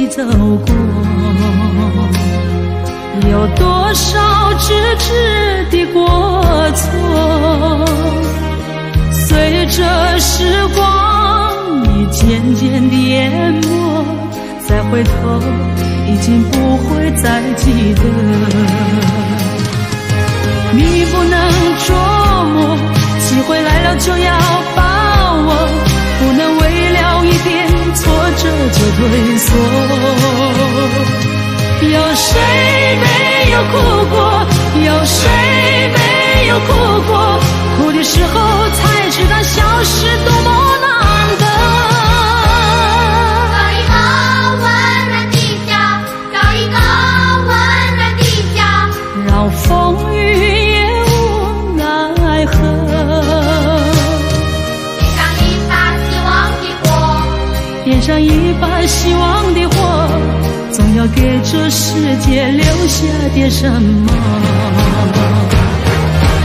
Speaker 1: 走过，有多少咫尺的过错，随着时光已渐渐地淹没，再回头已经不会再记得。你不能捉摸，机会来了就要把握，不能为了一点挫折就退缩。有谁没有哭过？有谁没有哭过？哭的时候才知道笑是多么难得。
Speaker 3: 找一个温暖的家，找一个温暖的家，
Speaker 1: 让风雨也无奈何。点上一把希望的火，总要给这世界留下点什么。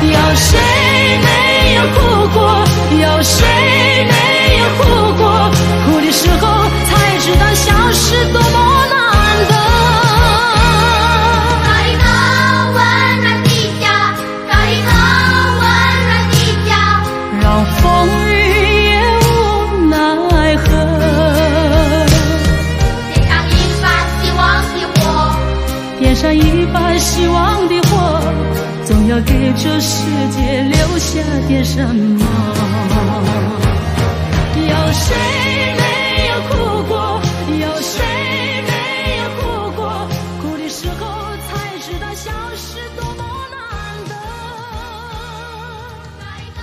Speaker 1: 有谁没有哭过？有谁没有哭过？哭的时候才知道笑是多么难得。
Speaker 3: 找一个温暖的家，
Speaker 1: 闪一把希望的火，总要给这世界留下点什么。有谁没有哭过？有谁没有哭过？哭的时候才知道笑是多么难得。
Speaker 3: 找一个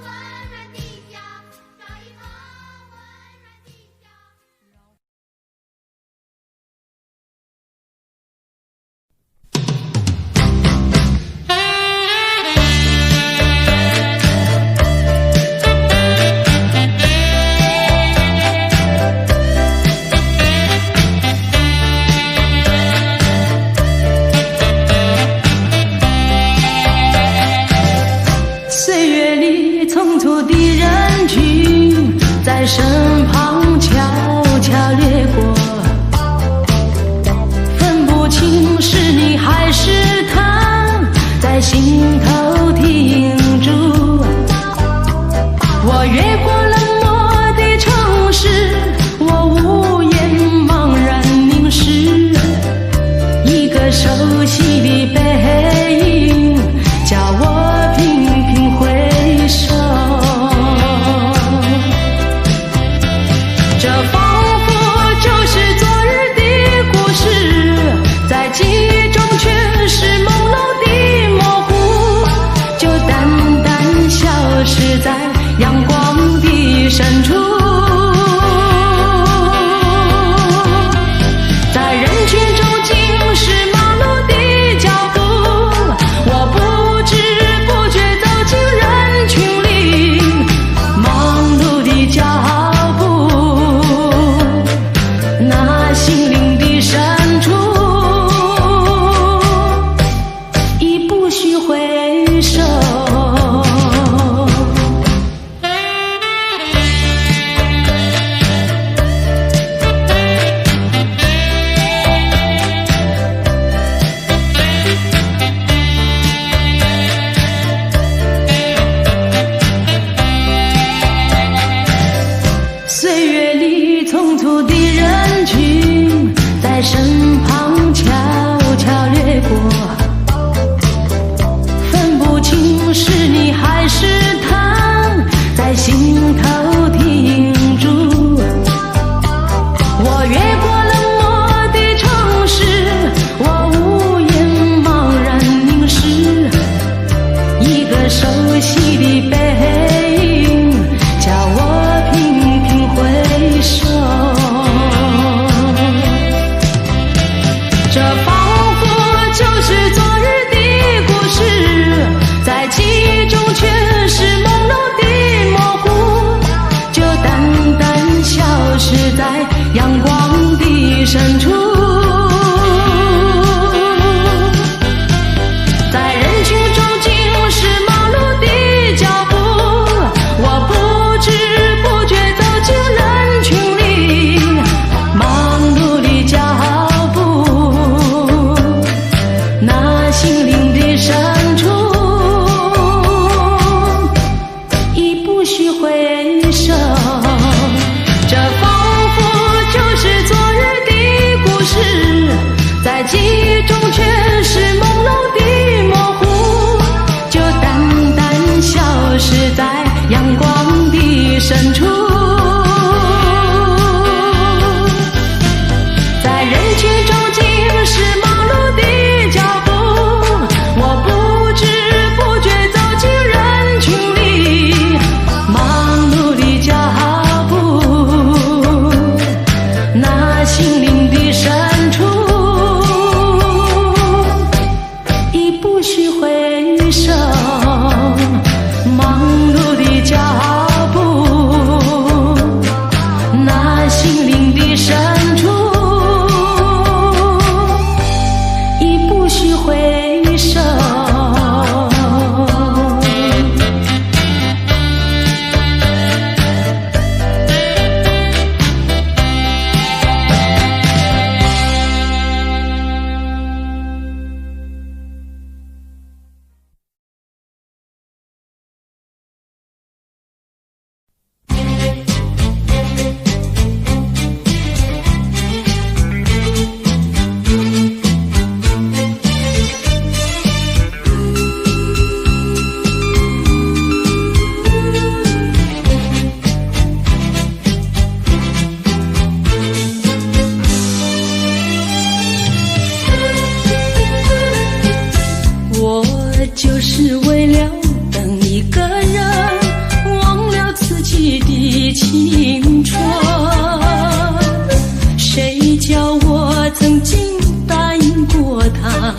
Speaker 3: 温暖的家，找一个温暖的家。
Speaker 1: 岁月里匆促的人群在身旁悄悄掠过，分不清是你还是他，在心头停住。我越过冷漠的城市，我无言茫然凝视，一个熟悉的背影叫我频频回首。这仿佛就是昨日的故事，在记忆中却是朦胧的模糊，就淡淡消失在阳光的深处。在人群中尽是忙碌的脚步，我不知不觉走进人群里，忙碌的脚步，那心灵的深处，已不需回首。岁月里匆促的人群在身旁悄悄掠过，分不清是你还是他，在心头停住。我越过冷漠的城市，我无言茫然凝视，一个熟悉的背影叫我频频回首。这仿佛就是昨日的故事，在记忆中却是朦胧的模糊，就淡淡消失在阳光的深处。在人群中尽是忙碌的脚步，我不知不觉走进人群里，忙碌的脚步，那心灵的深处，已不需回首。这仿佛就是昨日的故事，在记忆中却是朦胧的模糊，就淡淡消失在阳光的深处。在人群中尽是忙碌的脚步，我不知不觉走进人群里，忙碌的脚步，那心灵的深处，已不需回首。忙碌的脚步，青春。谁叫我曾经答应过他，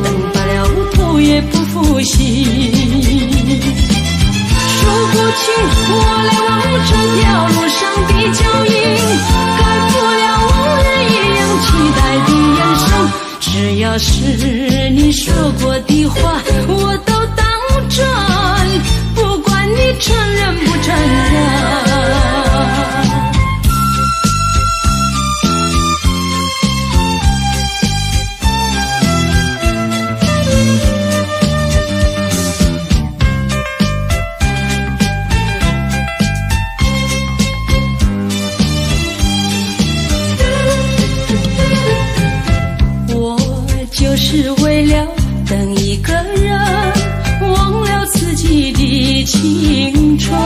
Speaker 1: 等白了头也不负心。说不清我来往这条路上的脚印，改不了往日一样期待的眼神。只要是你说过的话，我都当真，不管你承认不承认。是为了等一个人，忘了自己的青春。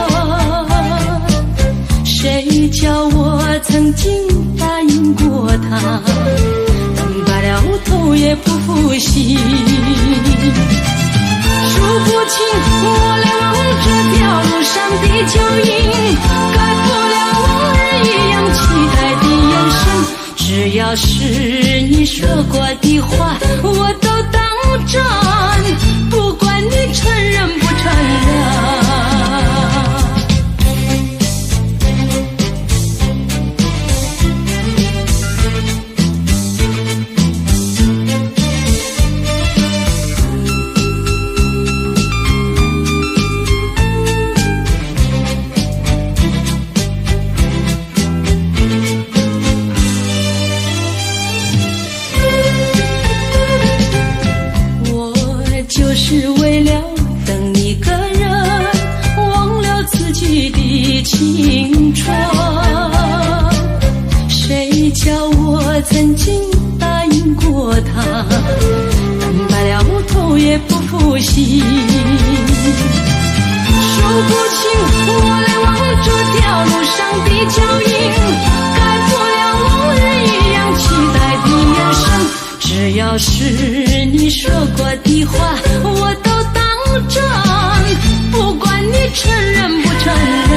Speaker 1: 谁叫我曾经答应过他，等白了头也不负心。数不清我来往这条路上的脚印，改不了往日一样期待的眼神。只要是你说过的话，我都当真，不管你承认不承认。是为了等一个人，忘了自己的青春。谁叫我曾经答应过他，等白了头也不负心。数不清我来往这条路上的脚印，改不了往日一样期待的眼神。只要是你说过的话，我都当真，不管你承认不承认。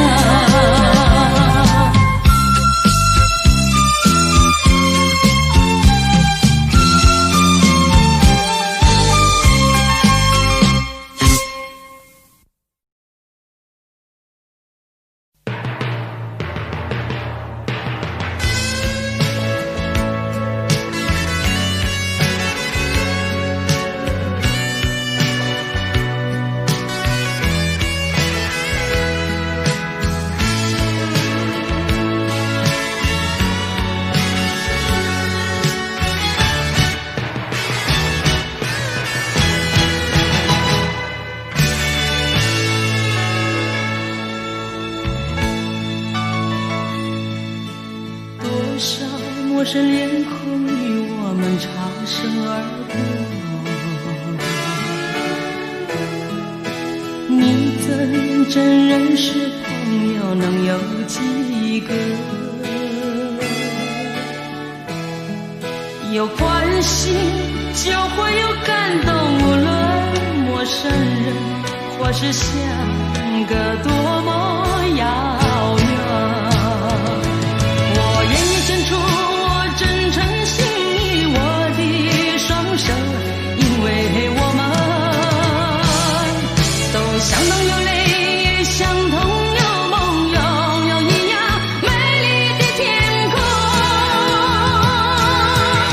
Speaker 1: 陌生脸孔与我们擦身而过，你真认识朋友能有几个？有关系就会有感动，无论陌生人或是相隔多么遥远。我愿意伸出我真诚心意，我的双手，因为我们都相同有泪，也相同有梦，拥有一样美丽的天空。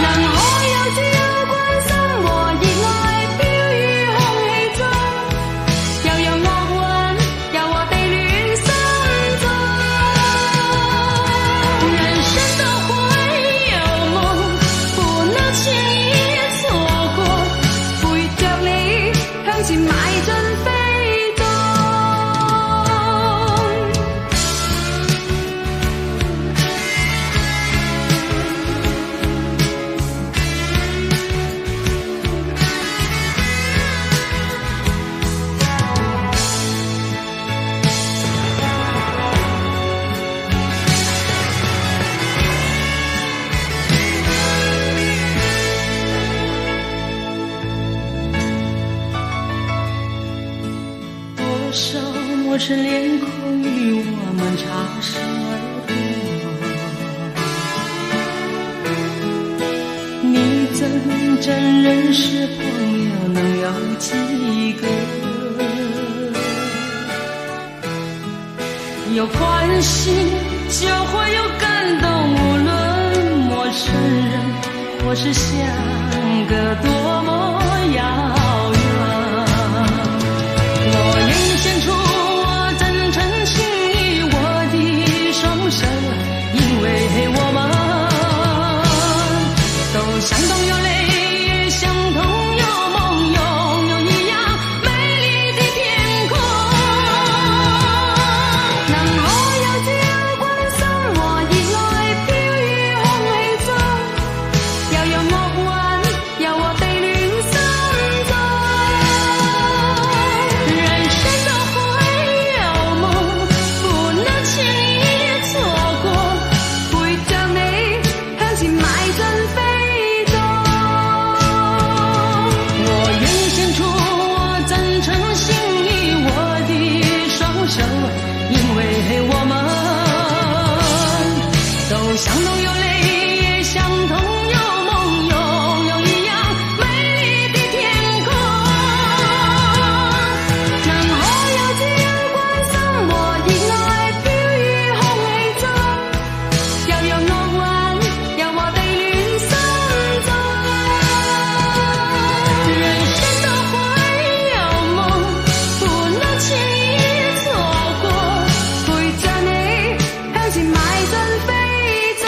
Speaker 1: 让我有自由觀心和熱愛飄於空氣中，悠揚樂韻柔和地戀心中。人生都會有夢，不能輕易錯過，陪着你向前邁進飛動。多少陌生臉孔與我們擦是为何？你真认识朋友能有几个？有关系就会有感动，无论陌生人或是相隔多么遥远。我愿献出我真诚心意，我的双手，因为我们都相同有泪，也相同有梦，拥有一样美丽的天空。能我有這關心，和熱愛飄於空氣中，又有惡運，又和地亂心中。人生都會有夢，不能輕易錯過，會將你向前邁進飛動。我願獻出我真誠心意，我的雙手，因為我們都相同有淚，也相同有夢，擁有一樣美麗的天空。能我有這關心，和熱愛飄於空氣中，又有惡運，又和地亂心中。人生都會有夢，不能輕易錯過，會將你向前邁進飛縱。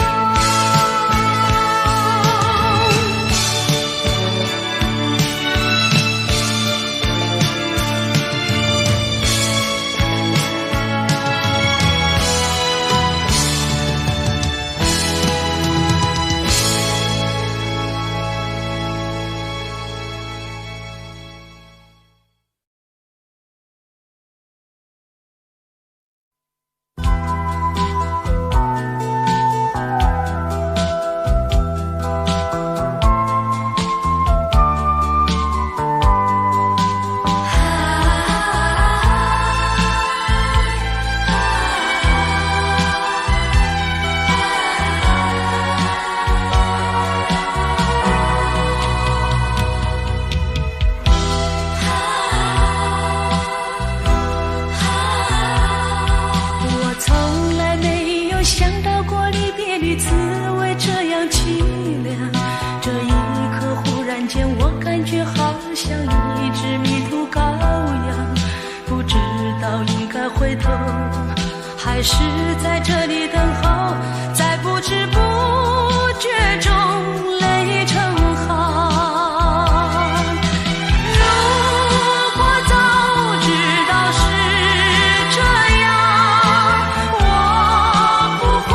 Speaker 1: 我從來沒有想到過離別的滋味這樣淒涼，這一刻忽然間我感覺好像一隻迷途羔羊，不知道應該回頭，還是在這裡等候，在不知不覺中淚成行。如果早知道是這樣，我不會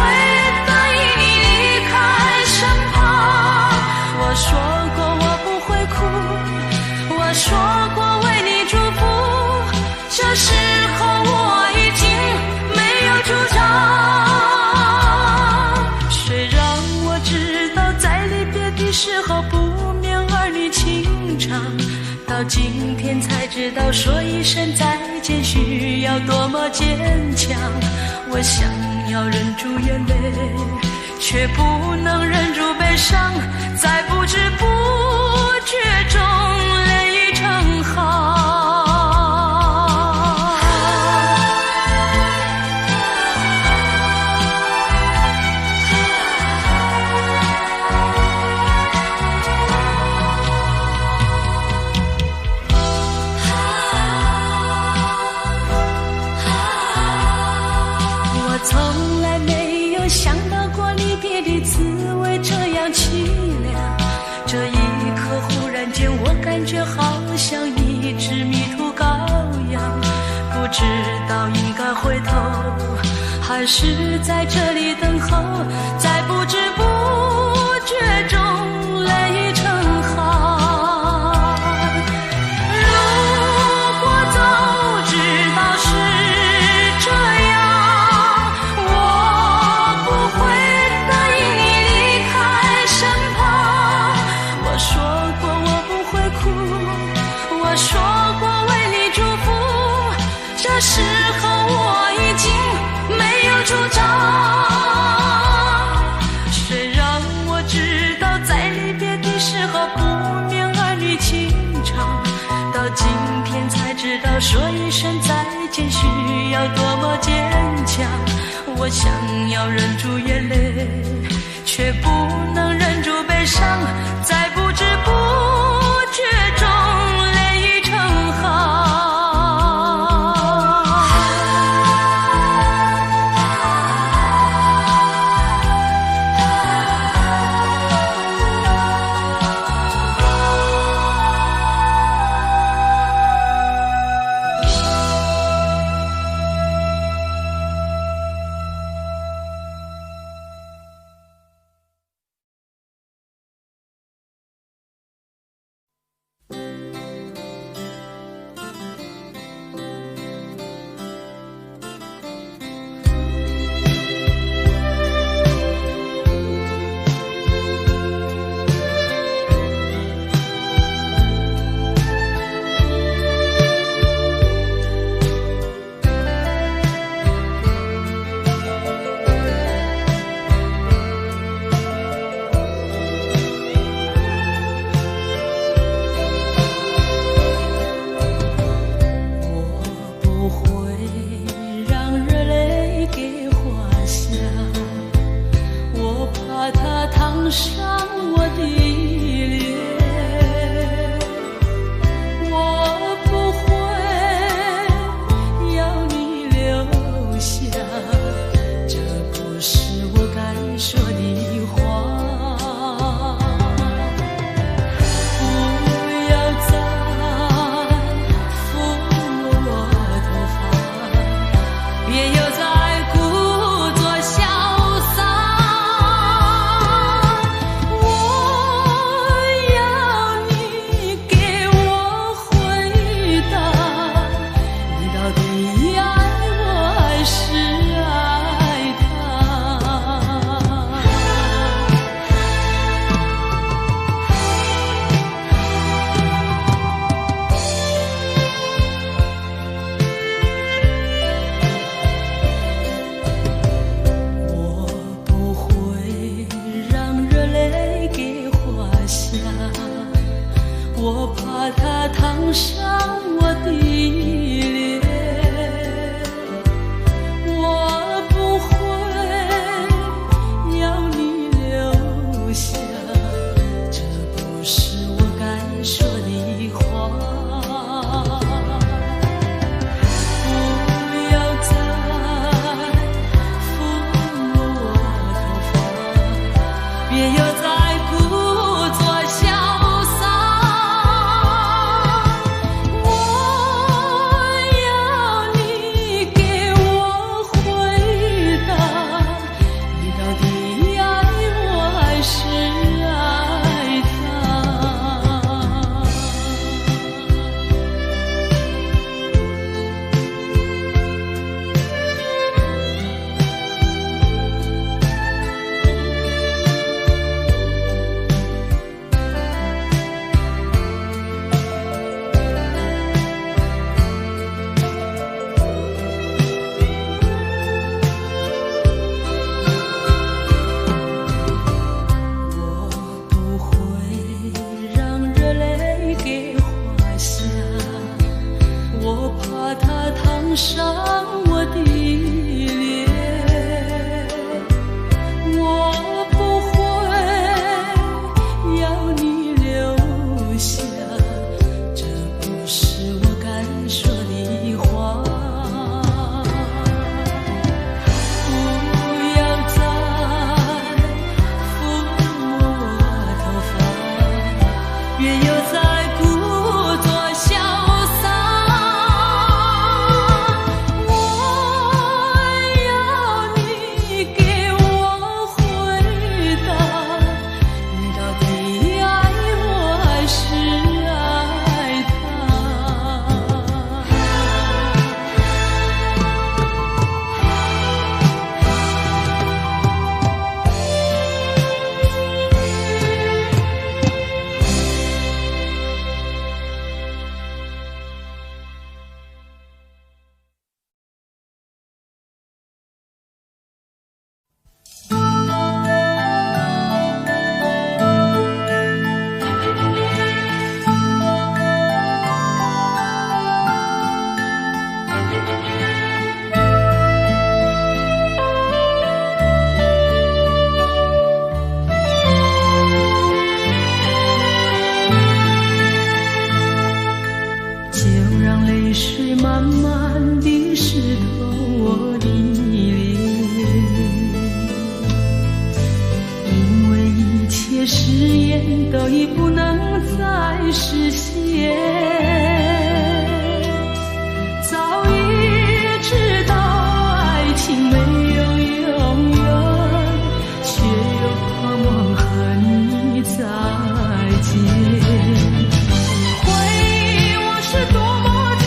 Speaker 1: 答應你離開身旁。我說過我不會哭，我說過為你祝福，這時候我已經沒有主張。雖然我知道在離別的時候不免兒女情長，到今天才知道說一聲再見需要多麼堅強。我想要忍住眼淚，卻不能忍住悲傷，在不知不覺中淚成行。我從來沒有想到過離別的滋味這樣淒涼，這一刻忽然間我感覺好像一隻迷途羔羊，不知道應該回頭，還是在這裡等候，在不知不覺中淚成行。如果早知道是這樣，我不會答應你離開身旁。我說過我不會哭，我說過為你祝福，這時候我已經沒有主说一声再见需要多么坚强，我想要忍住眼泪，却不能忍住悲伤，在不知不觉中泪已成行。都已不能再实现。早已知道爱情没有永远，却又盼望和你再见。回忆往事多么甜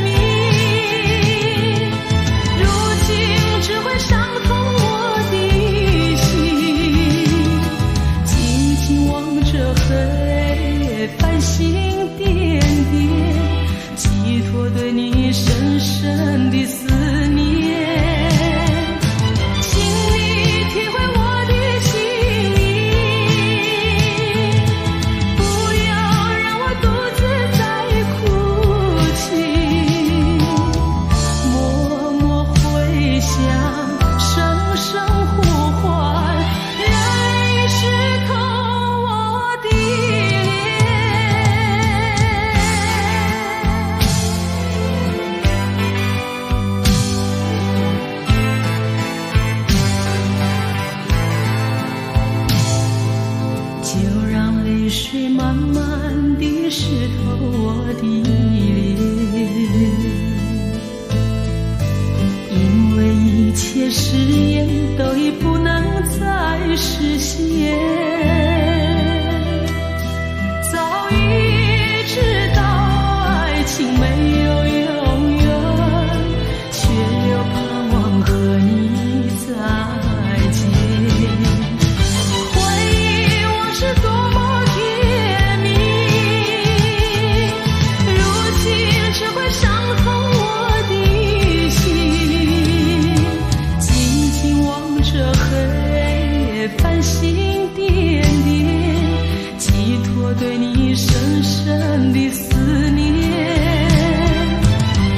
Speaker 1: 蜜，如今只会伤痛我的心。静静望着黑繁星点点，寄托对你深深的思念。请你体会我的心意，不要让我独自在哭泣。默默回响，声声呼唤，泪湿透我的脸。就让泪水慢慢地湿透我的脸，因为一切誓言都已不能再实现。早已知道爱情没有永远，却又盼望和你再见。回忆往事多么甜蜜，如今只会伤痛我的心。静静望着黑繁星点点，寄托对你深深的思念。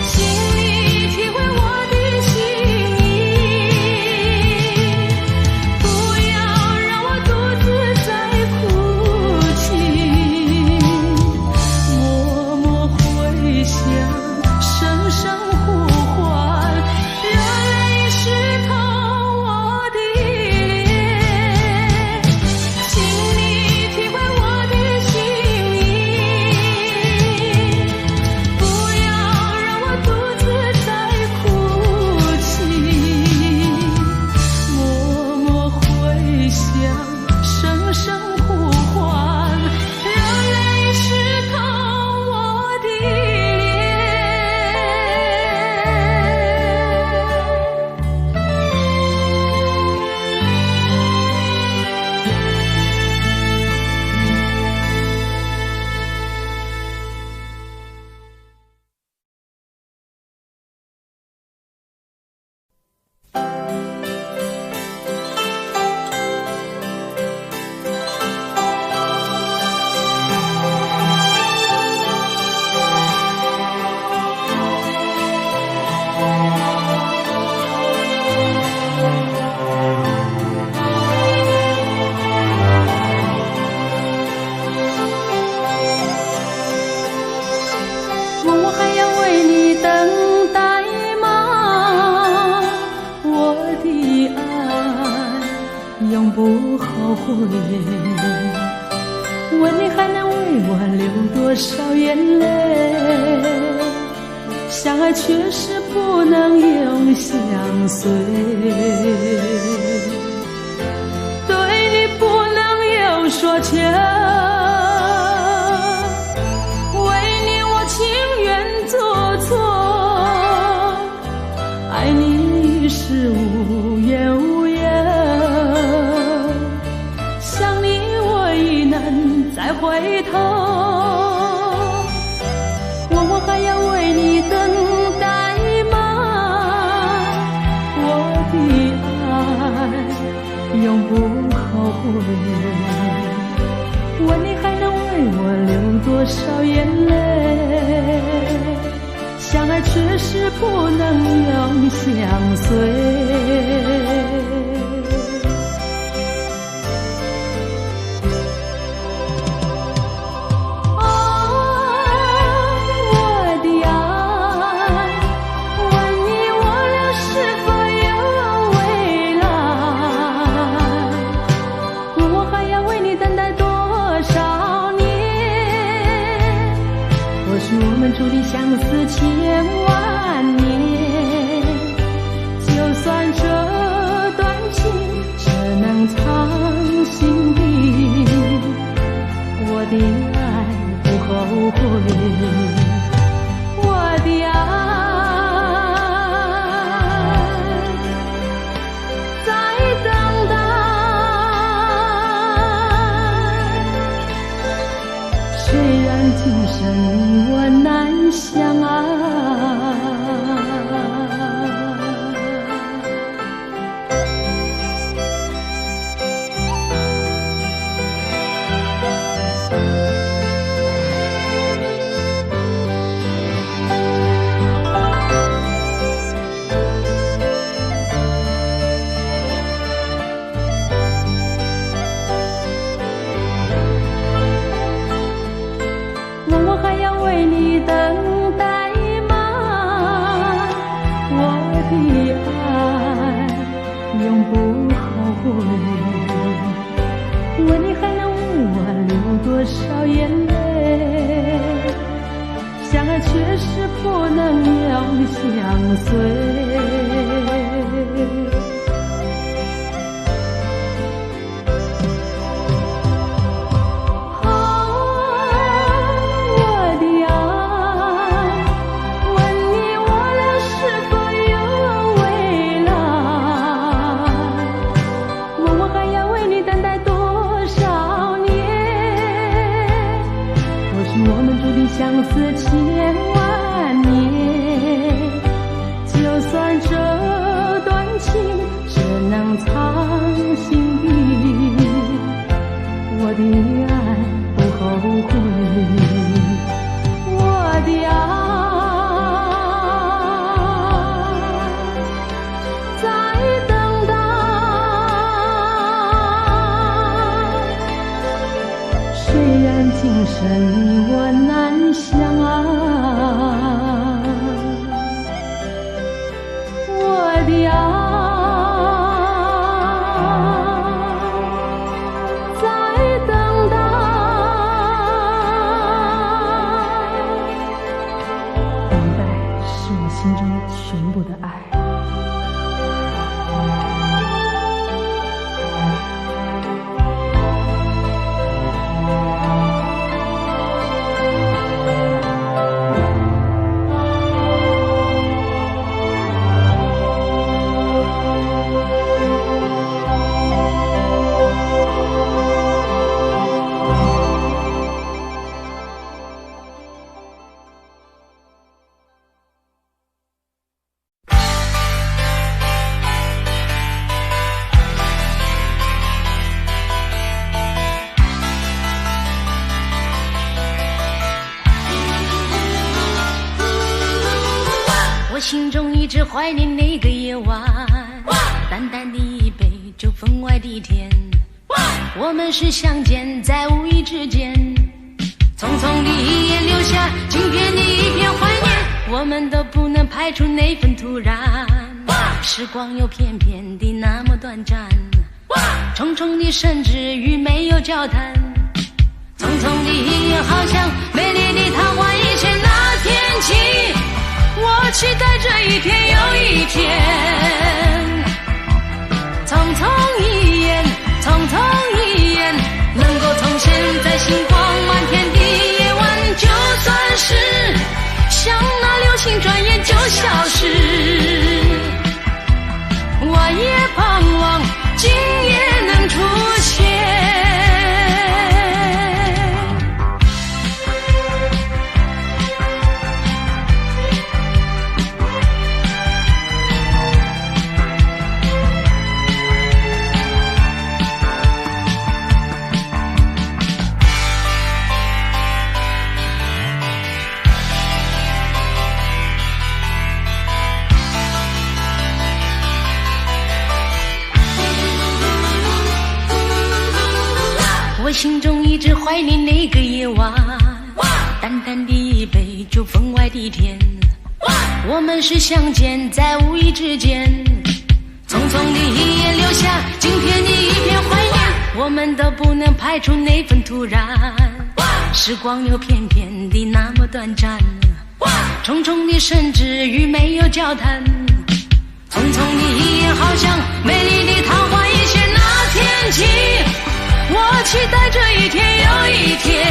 Speaker 1: 请你体会我的心意，不要让我独自在哭泣。默默回响，声声呼唤，热泪湿透我的脸。请你体会我的心意，不要让我独自在哭泣。默默回响，声声呼唤，热泪湿透我的脸。问我还要为你等待吗？我的爱永不后悔。问你还能为我流多少眼泪？相爱却是不能永相随，对你不能有说求。爱你是无言无言，想你我已难再回头。问我还要为你等待吗？我的爱永不后悔。问你还能为我流多少眼泪？相爱却是不能永相随。悔。我的爱在等待，虽然今生你我难相爱。多少眼泪，相爱却是不能永相随。我的爱，问你我俩是否有未来？问我还要为你等待多少年？我们注定相思千万年，就算这段情只能藏心底，我的爱不后悔，我的爱在等待，虽然今生你我难相爱，我的爱在等待，等待是我心中全部的爱。
Speaker 4: 心中一直怀念那个夜晚，淡淡的一杯酒，分外的甜。我们是相见在无意之间，匆匆的一眼留下今天的一片怀念。我们都不能排除那份突然，时光又偏偏的那么短暂，重重的甚至于没有交谈，匆匆的一眼好像美丽的昙花一现。那天起我期待这一天又一天，匆匆一眼，匆匆一眼，能够重现在星光满天的夜晚。就算是像那流星转眼就消失，我也盼望今夜能出现。我心中一直怀念那个夜晚，淡淡的一杯酒，分外的甜。我们是相见在无意之间，匆匆的一眼留下今天的一片怀念。我们都不能排除那份突然，时光又偏偏的那么短暂，重重的甚至于没有交谈，匆匆的一眼好像美丽的昙花一现。那天起我期待这一天又一天，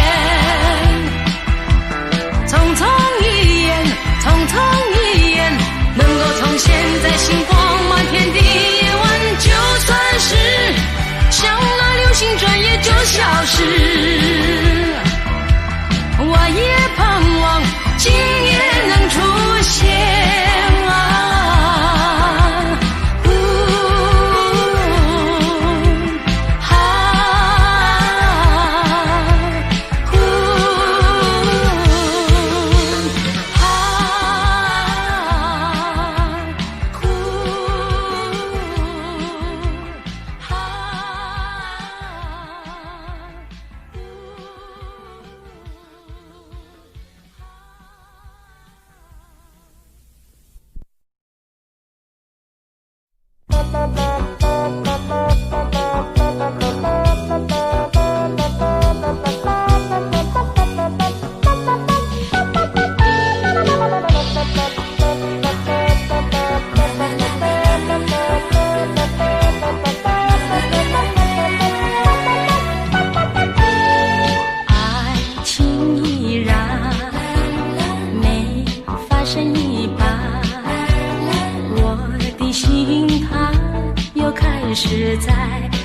Speaker 4: 开始在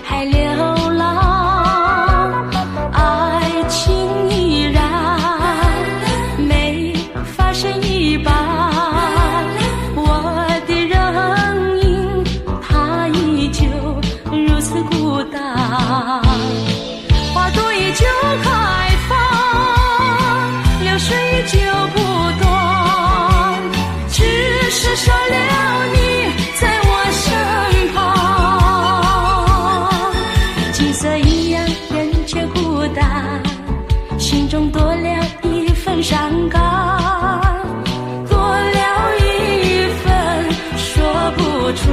Speaker 4: 海流浪，爱情依然没发生一半，我的人影它依旧如此孤单，花朵依旧开放，流水依旧不断，只是少了你在我身旁，景色一样，人却孤单，心中多了一份伤感，多了一份说不出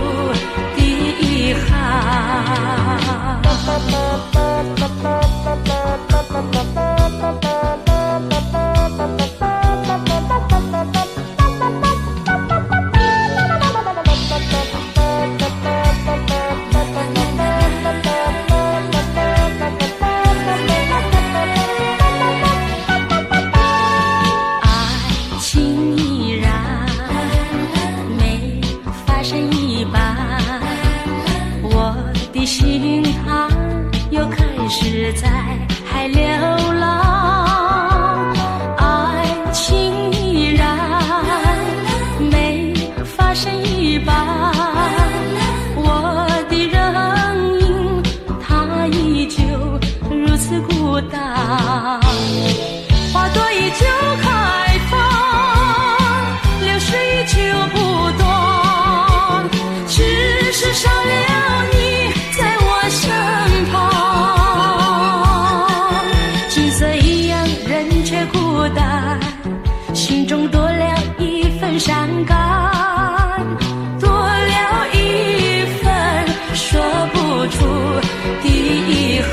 Speaker 4: 的遗憾。心它又开始在海流浪，爱情依然没发生一半，我的人影它依旧如此孤单，花朵依旧开放，流水依旧不断，只是少了你身旁，景色一样，人却孤单，心中多了一份伤感，多了一份说不出的遗憾。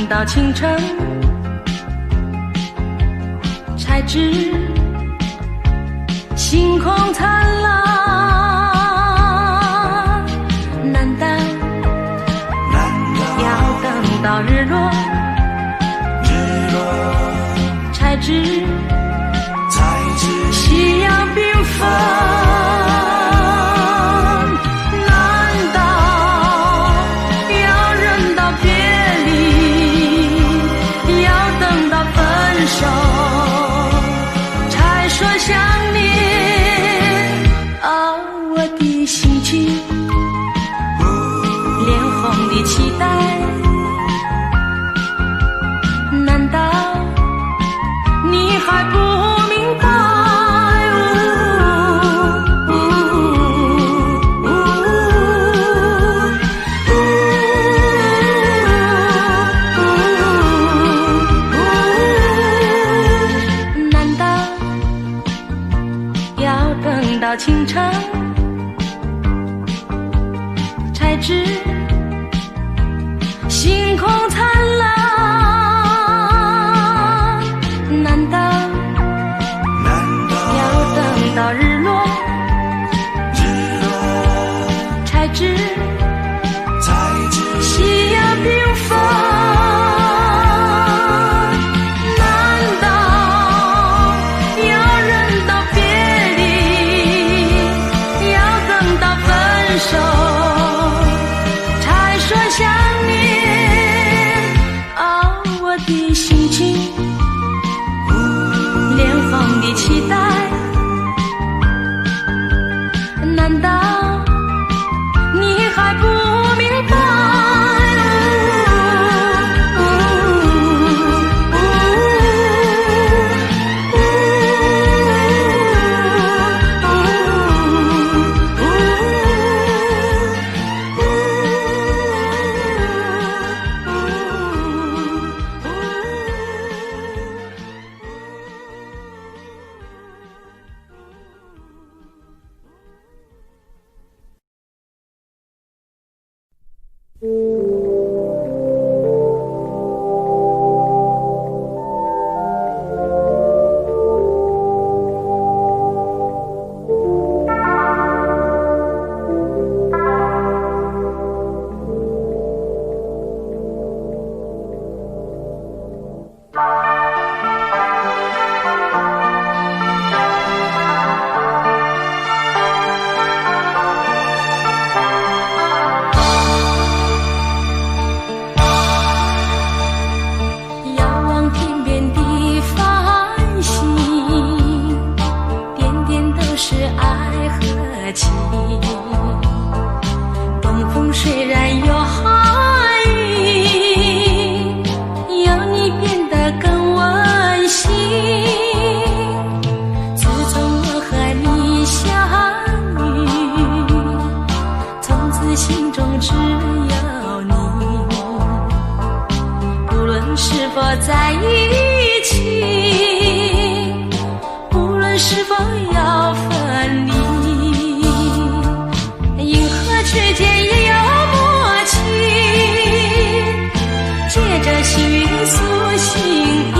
Speaker 4: 到清晨才知星空灿烂，难道要等到日落才知夕阳缤纷？才说想念啊，我的心情脸红的期待，难道你还不明白？到清晨才知星空灿烂，难道要等到日落才知夕阳缤纷？论是否要分离，银河之间也有默契，借着幸运苏醒意。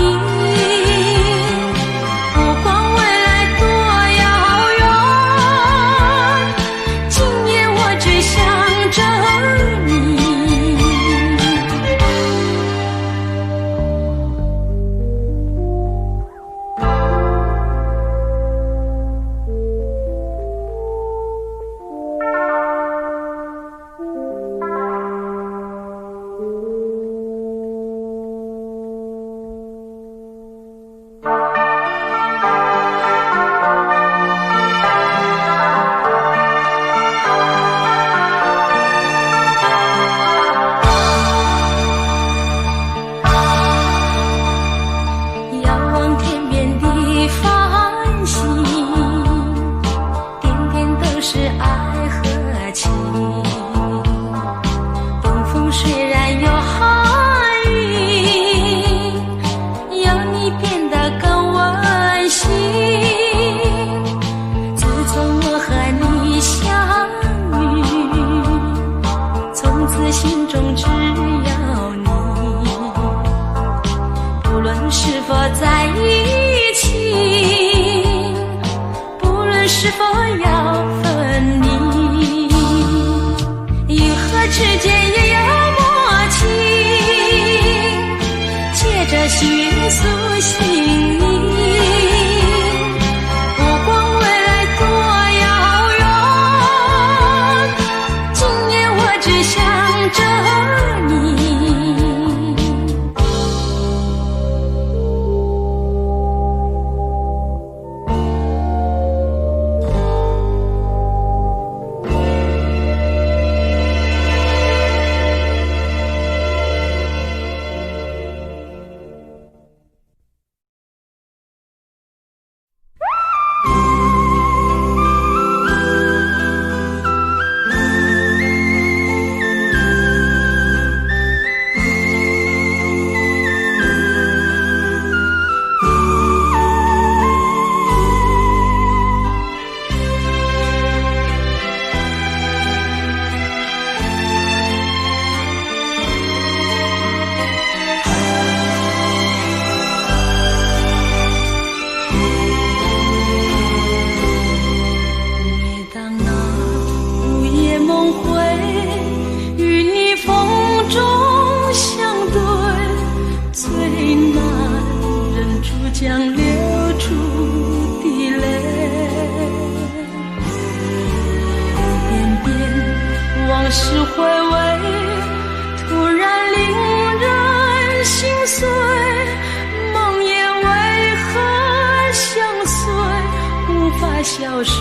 Speaker 1: 消失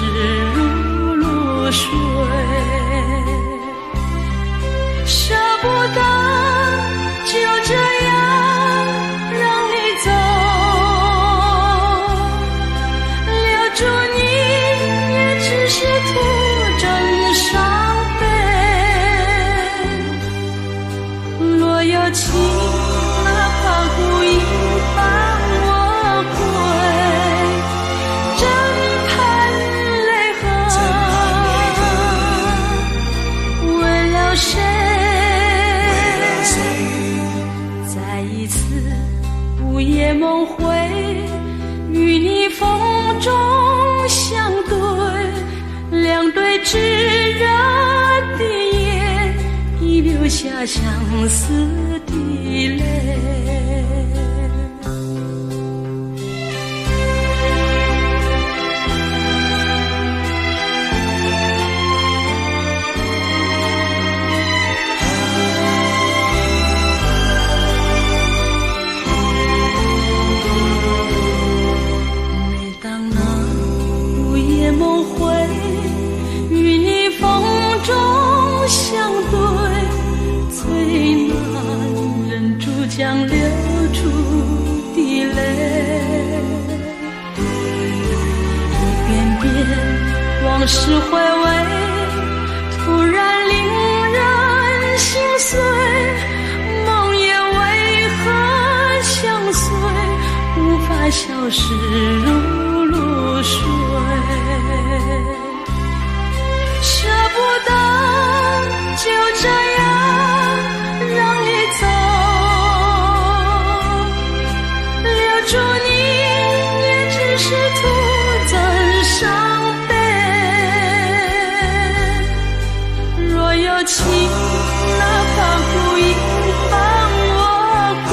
Speaker 1: 如露水，舍不得就这样让你走，留住你也只是徒增伤悲。若有情，哪怕故意把我归。谁再一次午夜梦回，与你风中相对，两对炙热的眼已流下相思的泪。梦回，与你风中相对，最难忍住将流出的泪。一遍遍往事回味，突然令人心碎。梦魇为何相随，无法消失如露水。情，哪怕孤影伴我归，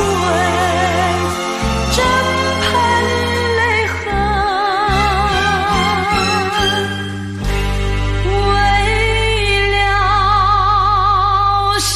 Speaker 1: 枕畔泪痕为了谁？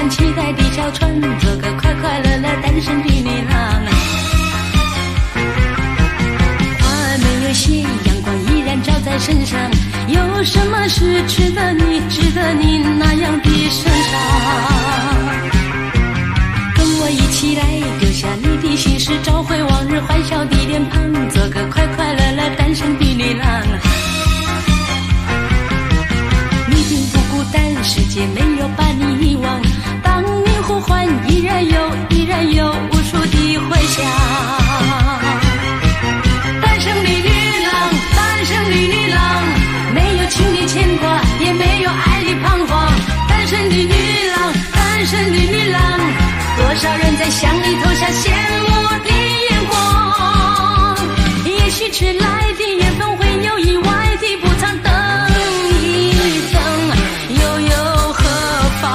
Speaker 1: 期待的小船，做个快快乐乐单身的女郎。花儿没有谢，阳光依然照在身上。有什么是值得你那样的身上？跟我一起来，丢下你的心事，找回往日欢笑的脸庞，做个快快乐乐单身的女郎。你并不孤单，世界没有把你遗忘。当你呼唤，依然有无数的回响。单身的女郎，单身的女郎，没有情的牵挂，也没有爱的彷徨。单身的女郎，单身的女郎，多少人在向你投下羡慕的眼光。也许迟来的缘分会有意外的不常等一等，又有何妨？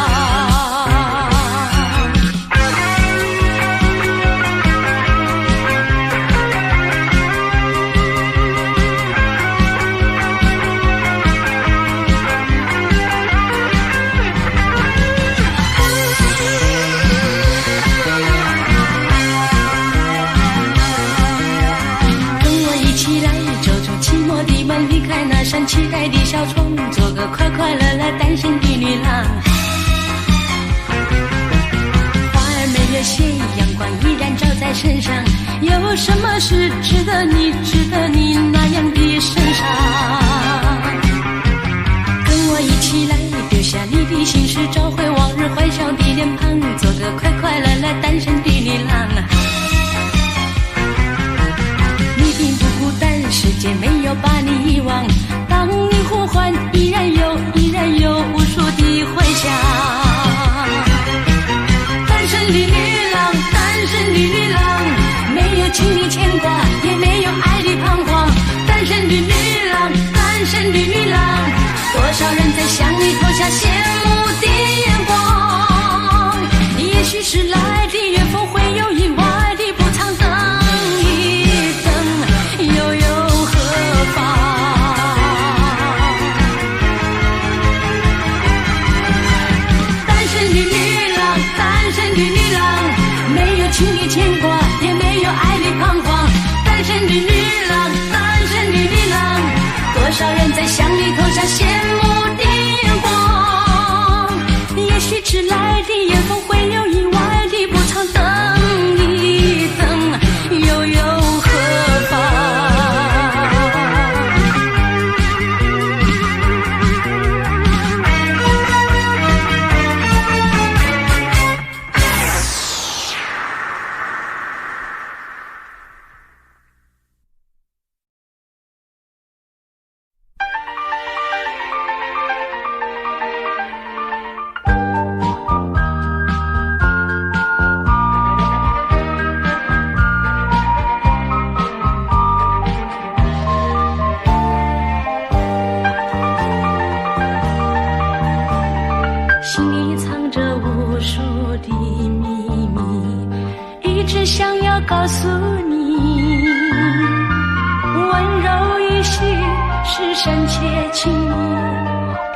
Speaker 1: 离开那扇期待的小窗，做个快快乐乐单身的女郎。花儿没有谢，阳光依然照在身上。有什么是值得你那样的身上？跟我一起来，丢下你的心事，找回往日欢笑的脸庞，做个快快乐乐单身的女郎。你并不孤单，世界没有把你遗忘。当你呼唤，依然有无数的回响。单身的女郎，单身的女郎，没有情的牵挂，也没有爱的彷徨。单身的女郎，单身的女郎，多少人在向你投下羡慕的眼光。也许是来的缘分会有意外的不常等一等，又有何妨？单身的女郎，单身的女郎，没有情的牵挂，也没有爱的彷徨。单身的女郎，单身的女郎，多少人在向你投下羡慕的眼光。也许迟来的缘分会有意外的不常等一等，又有何妨？心里藏着无数的秘密，一直想要告诉你。温柔一些是深切情谊，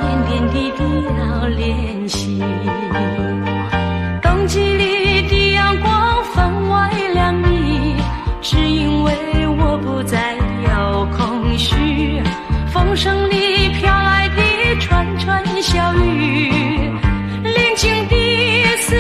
Speaker 1: 点点滴滴要练习。冬季里的阳光分外亮丽，只因为我不再有空虚。风声里飘来的串串小雨，宁静的思